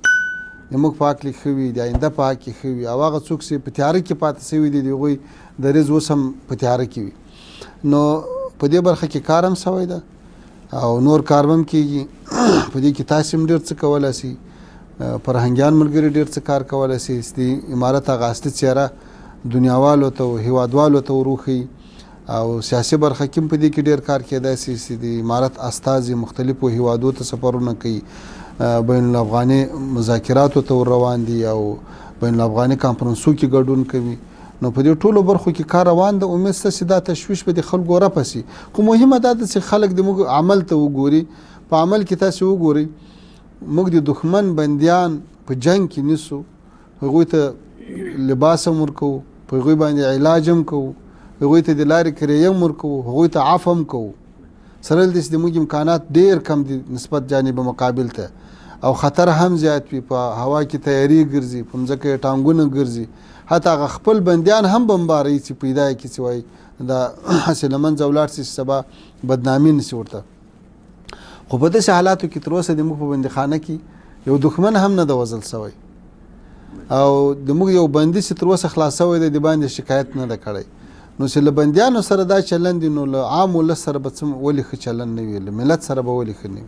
B: د موږ په حق کې ښه وي، د آینده په حق کې ښه وي، او هغه څوک چې په تیاره کې پاتې شوي دي د هغوی دریځ اوس هم په تیاره کې وي. نو په دې برخه کې کار هم سوی ده او نور کار به هم کیږي. په دې کې تاسې هم ډېر څه کولی شئ، فرهنګیان ملګري ډېر څه کار کولی شي چې د امارت هغه اصلي څېره دنیاوالو ته او هیوادوالو ته وروښیي او سیاسي برخه کې هم په دې کې ډېر کار کیدای شي چې د امارت استازي مختلفو هیوادو ته سفرونه کوي، بین الافغاني مذاکراتو ته ور روان دي او بین الافغاني کانفرنسو کې ګډون کوي. نو په دې ټولو برخو کې کار روان ده. امید شته چې دا تشویش به د خلکو رپسي، خو مهمه دا ده چې خلک د موږ عمل ته وګوري. په عمل کې تاسې وګورئ موږ د دښمن بندیان په جنګ کې نیسو، هغوی ته لباس هم ورکوو، په هغوی باندې علاج هم کوو، هغوی ته د لارې کرایه هم ورکوو، هغوی ته عفو هم کوو، سره له دې چې د موږ امکانات ډېر کم دي نسبت جانب مقابل ته او خطر هم زیات وي. په هوا کې تیاري ګرځي، په مځکه یې ټانګونه ګرځي، حتی هغه خپل بندیان هم بمباروي چې پیدا یې کړي چې وایي دا هسې له منځه ولاړ شي چې سبا بدنامي نه شي ورته. خو په داسې حالاتو کې تر اوسه د موږ په بندیخانه کې یو دښمن هم نه ده وژل سوی او د موږ یو بندي چې تر اوسه خلاص سوی دی د باندې شکایت نه ده کړی. نو چې له بندیانو سره دا چلند نو له عام ولس سره به ولې ښه چلند نه وي، له ملت سره به ولې ښه نه وي.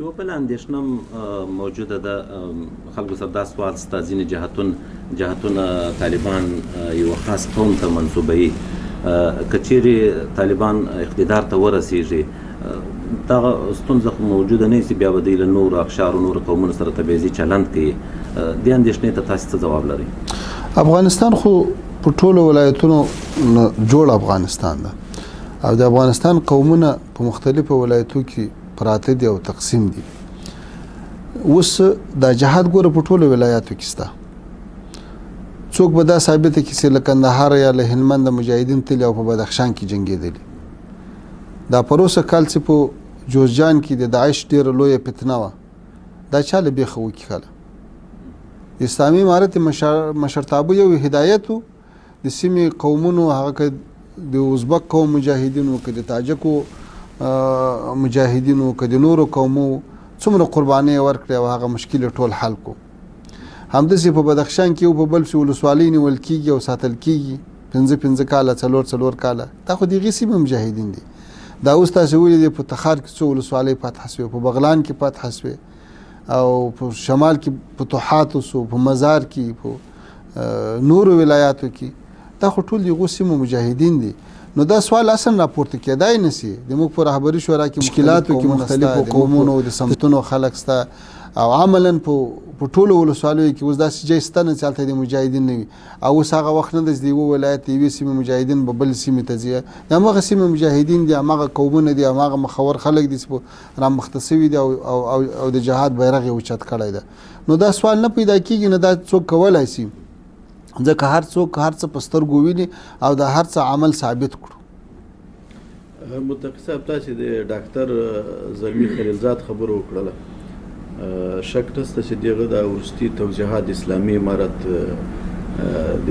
A: یوه بله اندېښنه موجوده ده، خلکو سره دا سوال شته، ځینې جهتونه طالبان یوه خاص قوم ته منسوبوي، که چیرې طالبان اقتدار ته ورسیږي دغه ستونزه خو موجوده نه چې بیا به دوی له نورو اقشارو نورو قومونو سره تبعیضي چلند کوي. دې اندېښنې ته تاسې څه ځواب لرئ؟
B: افغانستان خو په ټولو ولایتونو جوړ افغانستان ده او د افغانستان قومونه په مختلفو ولایتو کې پراته دي او تقسیم دي. اوس دا جهاد ګوره په ټولو ولایاتو کې شته. څوک به دا ثابته کړي چې له کندهار یا له هلمند مجاهدین تللي او په بدخشان کې جنګېدلي. دا پروسه کال چې په جوزجان کې د داعش ډېره لویه فتنه وه، دا چا له بیخه وکړله؟ اسلامي امارت مشرتابه یو هدایت و د سیمې قومونو، هغه که د ازبک قوم مجاهدینو، که د تاجکو مجاهدینو، که د نورو قومو څومره قربانۍ ورکړې او هغه مشکل ټول حل کو. همداسې په بدخشان کې یو په بل پسې ولسوالۍ نیول کېږي او ساتل کېږي 5 کاله 4 کاله. دا خو د هغې سیمې مجاهدین دي. دا اوس تاسې ولیدې په تخار کې څو ولسوالۍ فتح شوې، په بغلان کې فتح شوې او په شمال کې فتوحات وسو، په مزار کې، په نورو ولایاتو کې. دا خو ټول د هغو سیمو مجاهدین دي. نو دا سوال اصلا راپورته کېدای نه شي. زموږ په رهبري شورا کې مشکلاتو کې مختلفو قومونو د سمتونو خلک شته او عملا په ټولو ولسوالیو کې اوس داسې ځای شته نه چې هلته د مجاهدین نه وي. او اوس هغه وخت نه ده چې د یوه ولایت د یوې سیمې مجاهدین به بل سیمې ته ځي. د همغه سیمې مجاهدین دي، همغه قومونه دي، همغه مخور خلک دي چې رامخته سوي دي او د جهاد بیرغ یې اوچت کړی ده. نو دا سوال نه پیدا کېږي، نه دا څوک کولی شي، ځکه هر څوک هر څه په سترګو ویني او د هر څه عمل ثابت کړو.
C: متقي صاحب، تاسې د ډاکټر زلمي خلیلزاد خبره وکړله. شک نشته چې دغه د وروستي توضیحات د اسلامي امارت د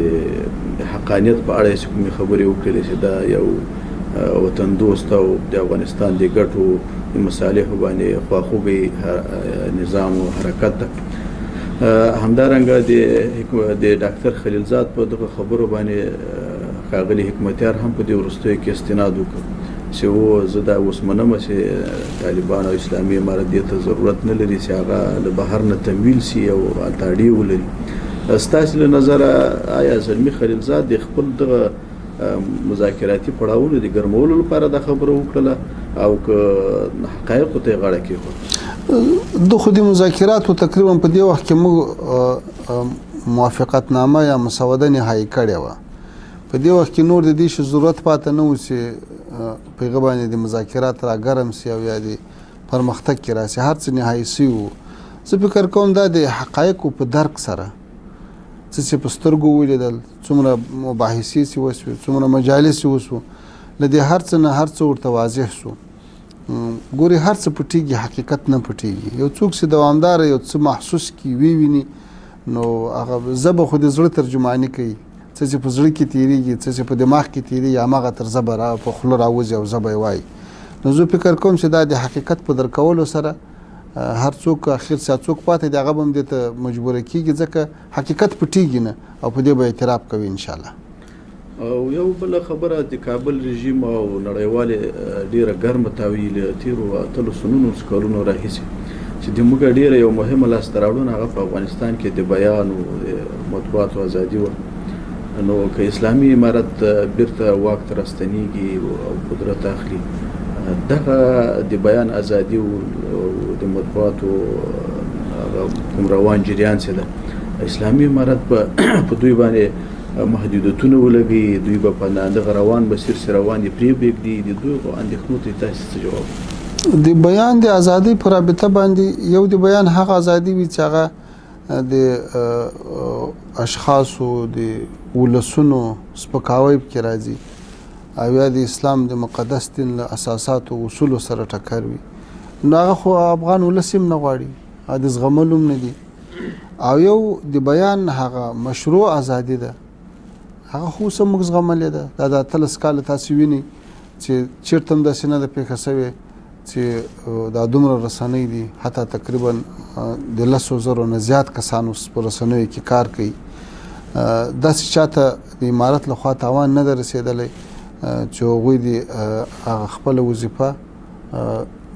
C: حقانیت په اړه چې کومې خبرې وکړلې چې دا یو وطن دوست او د افغانستان د ګټو مصالحو باندې خواخوږی نظام او حرکت ده. همدارنګه د ډاکټر خلیلزاد په دغه خبرو باندې ښاغلي حکمتیار هم په دې وروستیو کې استناد وکړ چې زه دا اوس منمه چې طالبان او اسلامي امارت دې ته ضرورت نه لري چې هغه له بهر نه تمویل شي او هلته اړیې ولري. ستاسې له نظره آیا زلمي خلیلزاد د خپل دغه مذاکراتي پړاوونو د ګرمولو لپاره دا خبره وکړله او که حقایقو ته یې غاړه کېښوده؟
B: د خو د مذاکراتو تقریبا په دې وخت کې موږ موافقتنامه یا مسوده نهایي کړې وه. په دې وخت کې نور د دې شي ضرورت پاته نه و چې په هغه باندې د مذاکرات را ګرم سي او یا د پرمختګ کې راسي. هر څه نهایي سوي وو. زه فکر کوم دا د حقایقو په درک سره څه چې په سترګو ولیدل، څومره مباحثې چې وسوې، څومره مجالس چې وسو، له دې هر څه نه هر څه ورته واضح سو. ګورې هر څه پټېږي، حقیقت نه پټېږي. یو څوک چې دوامداره یو څه محسوس کړي وویني نو هغه ژبه خو د زړه ترجماني کوي. څه چې په زړه کې تېرېږي، څه چې په دماغ کې تېرېږي، هماغه تر ژبه په خوله راوځي او ژبه یې وایي. نو زه فکر کوم چې دا د حقیقت په درک کولو سره هر څوک اخر څوک پاتې دی هغه به هم دې ته مجبوره کېږي، ځکه حقیقت پټېږي نه او په دې به اعتراف کوي انشاءالله.
C: او یو بله خبره، د کابل رژیم او نړیوالې ډېره ګرمه تاویل تېرو 18 کلونو راهیسې چې د موږ ډېره یو مهمه لاسته راوړنه هغه په افغانستان کې د بیان او مطبوعاتو ازادي وه. نو که اسلامي امارت بیرته واک ته راستنیږي او قدرت اخلي، دغه د بیان ازادي او د مطبوعاتو کوم روان جریان چې ده، اسلامي امارت په دوی باندې محدودیتونه ولګوي، دوی به په دغه روان مسیر سره روان دي پرېږدي. د دوی اندېښنو ته تاسې څه جواب؟
B: د بیان د ازادۍ په رابطه باندې یو د بیان هغه ازادي وي چې هغه د اشخاصو د ولسونو سپکاوی پکې راځي او یا د اسلام د مقدس دین له اساساتو اصولو سره ټکر وي. نو هغه خو افغان ولس هم نه غواړي، د زغملو هم نه دي. او یو د بیان هغه مشروع ازادي ده، هغه خو اوس هم موږ زغملې ده. دا د 18 کاله تاسې وینئ چې چېرته هم داسې نه ده پېښه سوې چې دا دومره رسنۍ دي، حتی تقریبا د 10,000 نه زیات کسان اوس په رسنیو کې کار کوي. داسې چاته د امارت لخوا تاوان نه ده رسېدلی چې هغوی د هغه خپله وظیفه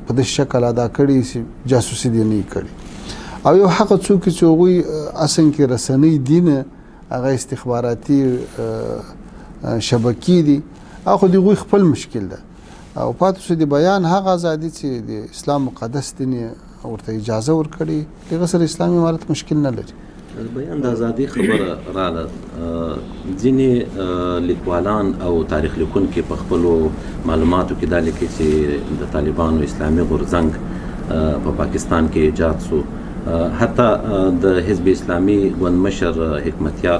B: په داسې شکل ادا کړي چې جاسوسي دې نه یې کړي. او یو هغه څوک چې هغوی اصل کې رسنۍ دي نه، هغه استخباراتي شبکې دي، هغه د هغوی خپل مشکل ده. او پاتې شو د بیان هغه ازادي چې د اسلام مقدس دین ورته اجازه ورکړي، دغه سره اسلامي امارت مشکل نه لري.
A: بیان د ازادي خبره راغله. ځینې لیکوالان او تاریخ لیکونکي په خپلو معلوماتو کې دا لیکي چې د طالبانو اسلامي غورځنګ په پاکستان کې ایجاد سو. حتی د حزب اسلامي ګوند مشر حکمتیار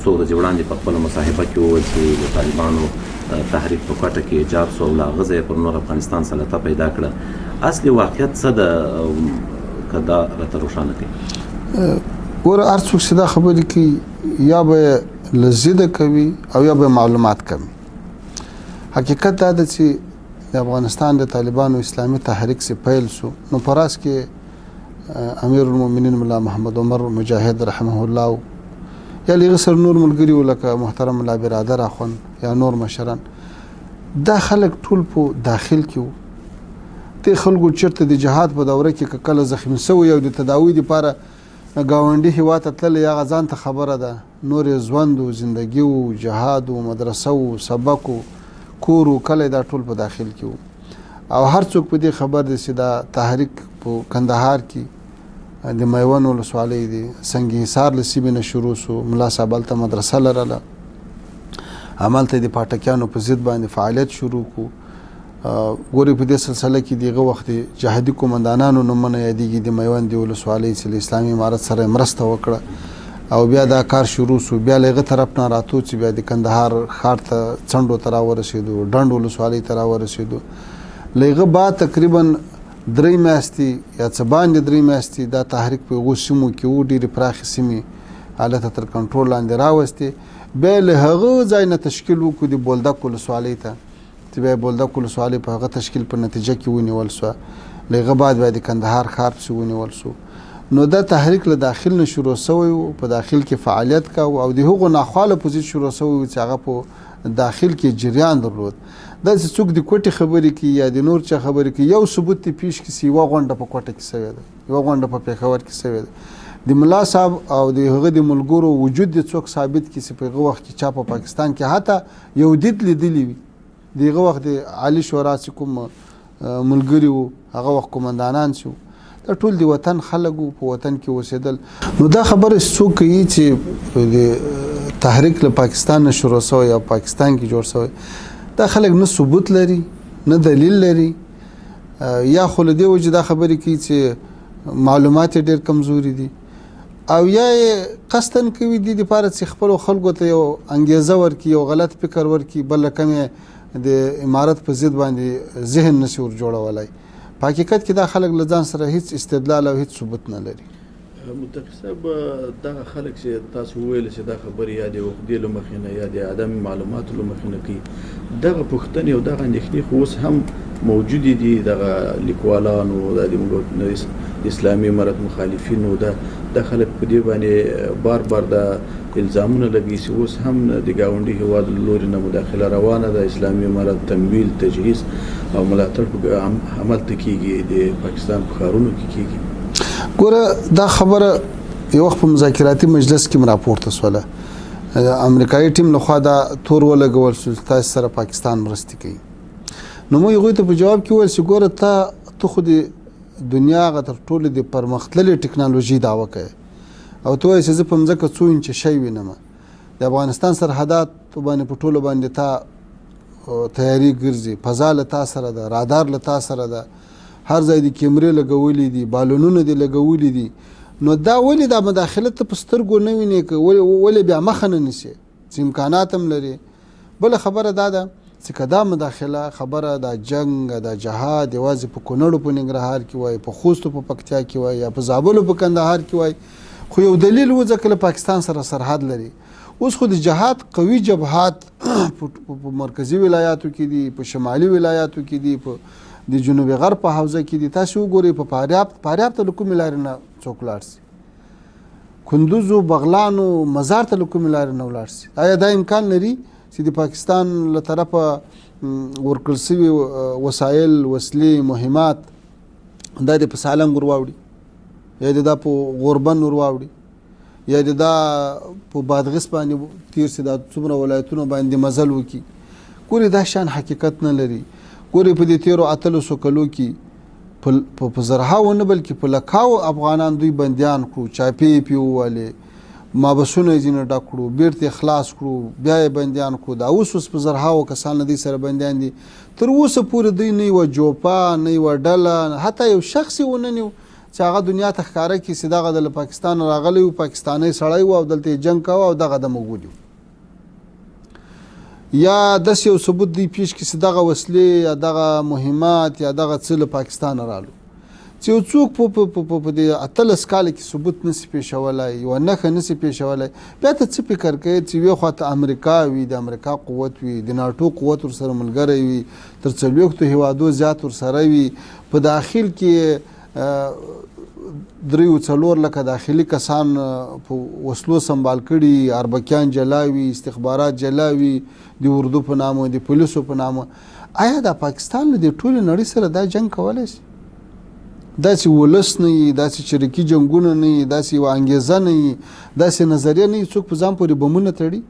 A: څو ورځې وړاندې په خپله مصاحبه کې وویل چې د طالبانو تحریک په کوټه کې ایجاد سو او له هغه ځایه پر نور افغانستان سلطه پیدا کړه. اصلي واقعیت څه ده که دا راته روښانه کړي؟
B: ګوره، هر څوک چې دا خبرې کوي یا به یې له ضده کوي او یا به یې معلومات کمي. حقیقت دا ده چې د افغانستان د طالبانو اسلامي تحریک چې پیل سو نو په راس کې امیر المؤمنین ملا محمد عمر مجاهد رحمه الله یا لږ سر نور ملګري وو لکه محترم ملا برادر اخوند یا نور مشران، دا خلک ټول په داخل کې وو. دې خلکو چېرته د جهاد په دوره کې که کله زخمي سوی او د تداوي دپاره ګاونډي هېواد ته تللی هغه ځان ته خبره ده، نور یې ژوند و، زندګي و، جهاد و، مدرسه و، سبق و، کور و، کلی دا ټول په داخل کې وو. او هر څوک په دې خبر دی چې دا تحریک په کندهار کې د میوند ولسوالۍ دی سنگ حصار له سیمې نه شروع سو. ملا صاحب هلته مدرسه لرله، همالته د پاټکیانو په ضد باندې فعالیت شروع کو. ګورې په دې سلسله کې دغه وخت جهادي قومندانانو نومونه یادېږي د میوند د ولسوالۍ چې له اسلامي امارت سره مرسته وکړه او بیا دا کار شروع سو. بیا له هغه طرف نه راتو چې بیا د کندهار ښار ته څنډو ته راورسېدو، ډنډ ولسوالۍ ته راورسېدو. له هغه بعد تقریبا 3 میاشتې یا څه باندې 3 میاشتې دا تحریک په هغو سیمو کې و، ډېرې پراخې سیمې هلته تر کنټرول لاندې راوستې. بیا له هغه ځای نه تشکیل وکړو د بولدک ولسوالۍ ته، چې بیا بولدک ولسوالۍ په هغه تشکیل په نتیجه کې ونیول سوه. له هغه بعد بیا د کندهار ښار پسې ونیول سو. نو دا تحریک له داخل نه شروع سوی و، په داخل کې فعالیت کوو او د هغو ناخواله په ضد شروع سوی و چې هغه په داخل کې جریان درلود. داسې څوک د کوټې خبرې کوي یا د نور چا خبرې کوي، یو ثبوت دې پیش کړي چې یوه غونډه په کوټه کې سوې ده، یوه غونډه په پېښور کې سوې ده. د ملا صاحب او د هغه د ملګرو وجود دې څوک ثابت کړي چې په هغه وخت کې چا په پاکستان کې حتی یو دید لیدلی وي. د هغه وخت د عالي شورا چې کوم ملګري وو، هغه وخت قومندانان چې دا ټول د وطن خلک وو، په وطن کې اوسېدل. نو دا خبره څوک کوي چې د تحریک له پاکستان نه شروع سوی یا پاکستان کې جوړ سوی، دا خلک نه ثبوت لري نه دلیل لري، یا خو له دې وجې دا خبرې کوي چې معلومات یې ډېر کمزوري دي، او یا یې قصدن کوي دې دپاره چې خپلو خلکو ته یو انګیزه ورکړي، یو غلط فکر ورکړي، بل رقم یې د امارت په ضد باندې ذهن نشي ور جوړولی. په حقیقت کې دا خلک له ځان سره هیڅ استدلال او هیڅ ثبوت نه لري.
C: متقي صاحب، دغه خلک چې تاسو وویل چې دا خبرې یا د عقدې له مخې نه یا د عدم معلوماتو له مخې نه کوي، دغه پوښتنې او دغه اندېښنې خو اوس هم موجودې دي. دغه لیکوالانو د اسلامي امارت مخالفینو د خلک په دې باندې بار بار د الزامونه لګوي چې اوس هم د ګاونډي هېواد له لورې نه مداخله روانه ده، اسلامي امارت تمویل، تجهیز او ملاتړ هملته کېږي، د پاکستان په ښارونو کې کېږي.
B: ګوره دا خبره یو وخت په مذاکراتي مجلس کې راپورته سوله، امریکایي ټیم لخوا دا تور ولګول شو چې تاسو سره پاکستان مرستې کوي. نو موږ هغوی ته په جواب کې وویل چې ګوره ته خو د دنیا هغه تر ټولو د پرمختللې ټکنالوژي دعوه کوي او ته وایې چې زه په مځکه 2 انچه شی وینم. د افغانستان سرحدات باندې په ټولو باندې تا تیاری ګرځي، فضا له تا سره ده، رادار له تا سره ده، هر ځای د کیمرې لګولې دي، بالونونه دي لګولې دي. نو دا ولې دا مداخلت ته په سترګو نه وینې، ولې بیا مخه نه نیسې چې امکانات هم لري. بله خبره دا ده چې که دا مداخله خبره دا جنګ دا جهاد یوازې په کونړو په ننګرهار کې وای، په خوستو په پکتیا کې وای، یا په زابلو په کندهار کې وای، خو یو دلیل و ځکه له پاکستان سره سرحد لري. اوس خو د جهاد قوي جبهات په مرکزي ولایاتو کې دي، په شمالي ولایاتو کې دي، په د جنوبي غرب په حوزه کې دي. تاسو وګورئ په فاریاب ته له کومې لارې نه څوک لاړ شي، کندوزو، بغلانو، مزار ته له کومې لارې نه ولاړ شي. آیا دا امکان لري چې د پاکستان له طرفه ورکړل سوي وسایل، وسلې، مهمات دا د په سالنګ ور واوړي، یا د دا په غوربند ور واوړي، یا د دا په بادغیس باندې تیر سي، دا څومره ولایتونو باندې مزل وکړي؟ ګورې دا شان حقیقت نه لري. ګورې په دې تیرو 800 کلو کې په زرهاو نه بلکې په لکاو افغانان دوی بندیان کړو، چاپې پې ووالې، مابسونه یې ځینې ډک کړو، بیرته خلاص کړو، بیا یې بندیان کړو. دا اوس په زرهاو کسان له دوی سره بندیان دي. تر اوسه پورې دوی نه یوه جوپه، نه یوه ډله، حتی یو شخص یې ونه نیو چې هغه دنیا ته ښکاره کړي چې دغه د له پاکستان راغلی و، پاکستانی سړی و او دلته یې جنګ کوه او دغه د موجود و. یا داسې یو ثبوت دوی پیش کړي چې دغه وسلې یا دغه مهمات یا دغه څه له پاکستانه رالو، چې یو څوک په دې 18 کال کې ثبوت نسي پیښولی، یوه نښه نسي پیښولی. بیا ته څه فکر کوې چې یوې خوا ته امریکا وي، د امریکا قوت وي، د ناټو قوت ورسره ملګری وي، تر 40 هیوادو زیات ورسره وي، په داخل کې 3-4 لکه داخلي کسان په وسلو سنبال کړي، اربکیان جلاوي، استخبارات جلاوي د اردو په نامه، د پولیسو په نامه. آیا د پاکستان له دې ټولې نړۍ سره دا جنګ کولی شي؟ داسې ولس نه وي، داسې چریکي جنګونه نه وي، داسې یوه انګېزه نه وي، داسې نظریه نه وي څوک په ځان پورې بمونه تړي،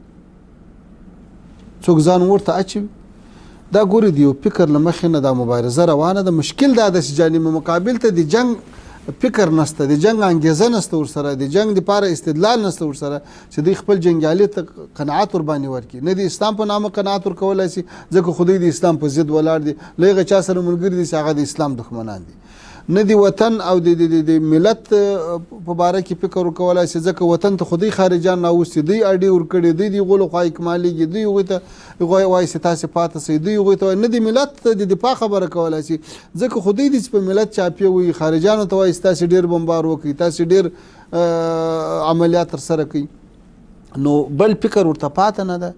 B: څوک ځان ورته اچوي. دا ګورې د یو فکر له مخې نه دا مبارزه روانه ده. مشکل دا ده چې جانب مقابل ته د جنګ فکر نشته، د جنګ انګېزه نشته ورسره، د جنګ دپاره استدلال نشته ورسره چې دوی خپل جنګیالي ته قناعت ورباندې ورکړي. نه د اسلام په نامه قناعت ورکولی شي ځکه خو دوی د اسلام په ضد ولاړ دي، له هغه چا سره ملګري دي چې هغه د اسلام دښمنان دي. نه د وطن او د ملت په باره کې فکر ورکولی شي ځکه وطن ته خو دوی خارجان راوستي، دوی اډې ورکړي، دوی د هغو لخوا اکمالېږي، دوی هغوی ته وایي چې تاسې پاتې شئ، دوی هغوی ته نه د ملت د دفاع خبره کولی شي ځکه خو دوی دي چې په ملت چاپې وي، خارجانو ته وایي چې تاسې ډېر بمبار وکړئ، تاسې ډېر عملیات ترسره کوي. نو بل فکر ورته پاته نه ده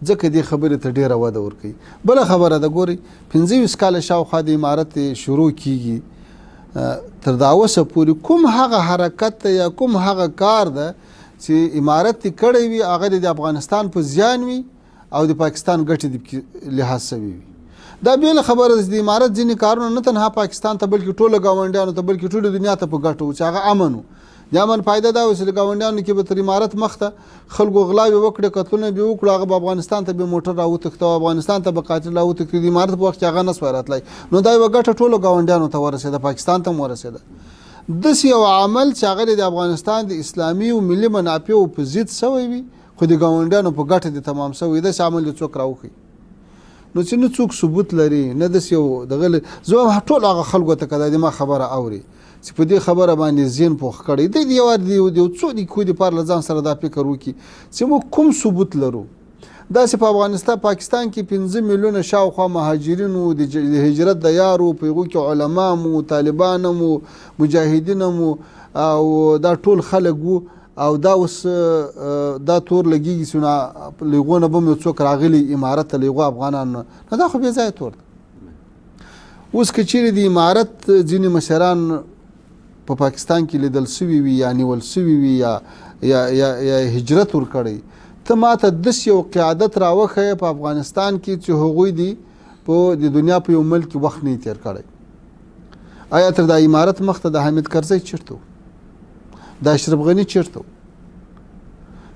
B: ځکه دې خبرې ته ډېره وده ورکوي. بله خبره ده ګورئ 25 کاله شاوخوا د امارت شروع کیږي، تر دا اوسه پورې کوم هغه حرکت یا کوم هغه کار ده چې امارت یې کړی وي هغه د افغانستان په زیان وي او د پاکستان ګټې د لحاظ شوي وي. دا بېله خبره ده چې د امارت ځینې کارونه نه تنها پاکستان ته بلکې ټوله ګاونډیانو ته بلکې ټولې دنیا ته په ګټه و چې هغه امن و. د امن فایده دا وه چې د ګاونډیانو کې به تر امارت مخته خلکو غلاوې وکړې، قتلونه به وکړو، هغه به افغانستان ته به موټر راوتښته او افغانستان ته به قاتل راوتښته. د امارت په وخت کې هغه نسوای راتلی. نو دا یوه ګټه ټولو ګاونډیانو ته ورسېده، پاکستان ته هم ورسېده. داسې یو عمل چې هغه د افغانستان د اسلامي او ملي منافعو په ضد شوی وي خو د ګاونډیانو په ګټه د تمام شوی، داسې عمل د څوک راوښي نو چې نه څوک ثبوت لري نه داسې یو دغه. زه ټول هغه خلکو ته که دا د ما خبره اوري چې په دې خبره باندې ذهن پوخ کړی دی، د یو څو دقیقو دپاره له ځان سره دا فکر وکړي چې موږ کوم ثبوت لرو. داسې په پاکستان کې 5 میلیونه شاوخوا مهاجرین وو، د هجرت د یارو، په هغو کې علما مو، طالبان مو، مجاهدین مو، او دا ټول خلک وو. او دا اوس دا تور لګېږي چې له هغو نه به م یو څوک راغلي امارت ته، له هغو افغانانو نه، نو دا خو بې ځایه تور ده. اوس که چیرې د امارت ځینې مشران په پاکستان کې لیدل سوي وي یا نیول سوي وي یا هجرت ورکړی، ته ماته داسې یو قیادت راوښیه په افغانستان کې چې هغوی دي په د دنیا په یو ملک کې وخت نه تیر کړی. آیا تر دا امارت مخته د حامد کرزی چیرته و؟ د اشرف غني چیرته و؟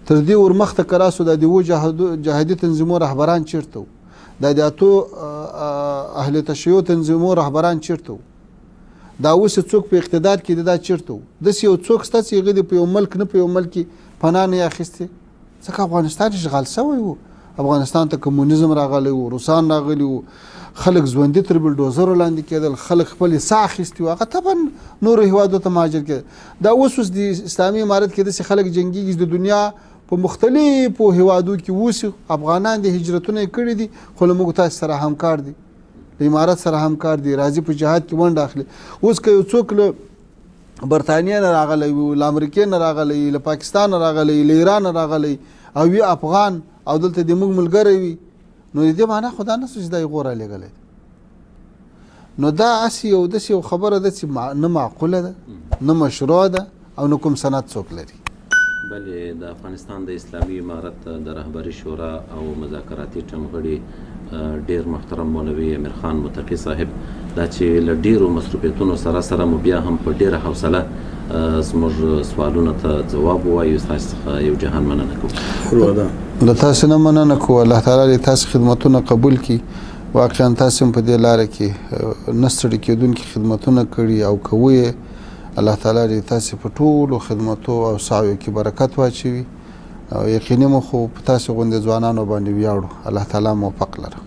B: تر دې ورمخته که راسو د دیو جهادي تنظیمو رهبران چیرته و؟ د اتو اهل تشیع تنظیمو رهبران چیرته و؟ دا اوس څوک په اقتدار کې دی دا چیرته و؟ داسې یو څوک شته چې هغه د په یو ملک نه په یو ملک کې پناه نه اخیستې ځکه افغانستان اشغال شوی و، افغانستان ته کمونیزم راغلی و، روسان راغلي و، خلک ژوندي تر بلډوزرو لاندې کېدل، خلک خپل ساه اخیستي وو، هغه طبعا نورو هیوادو ته مهاجر کېدل. دا اوس د اسلامي امارت کې داسې خلک جنګېږي د دنیا په مختلفو هیوادو کې اوسي، افغانان د هجرتونه یې کړي دي خو له موږ تاسو سره همکار دي، د امارت سره همکار دي، راځي په جهاد کې ونډه اخلي. اوس که یو څوک له برطانیې نه راغلی وي، له امریکې نه راغلی، له پاکستان نه راغلی، له ایران نه راغلی او وي افغان او دلته د موږ ملګری وي، نو د دې معنا خو دا نه شو چې دا یې غوره لېږلی. نو دا هسې یو داسې یو خبره ده چې نه معقوله ده، نه مشروع ده او نه کوم سند څوک لري.
A: بلې د افغانستان د اسلامي امارت د رهبري شورا او مذاکراتي ټیم غړي ډیر محترم مولوي امیر خان متقي صاحب دا چې له ډیرو مصروفیتونو سره سره مو بیا هم په ډیره حوصله زموږ سوالونو ته ځواب ووایو، ستاسو څخه یو جهان مننه کوو.
B: له تاسو نه مننه کوو، الله تعالی دې تاسو خدمتونه قبول کړي. واقعا تاسو هم په دې لاره کې نه ستړي کېدونکي خدمتونه کړي او کوئ. الله تعالی دې تاسو په ټولو خدمتو او سعیو کې برکت واچوي او یقیني مو خو په تاسو غوندې ځوانانو باندې ویاړو. الله تعالی موفق لره.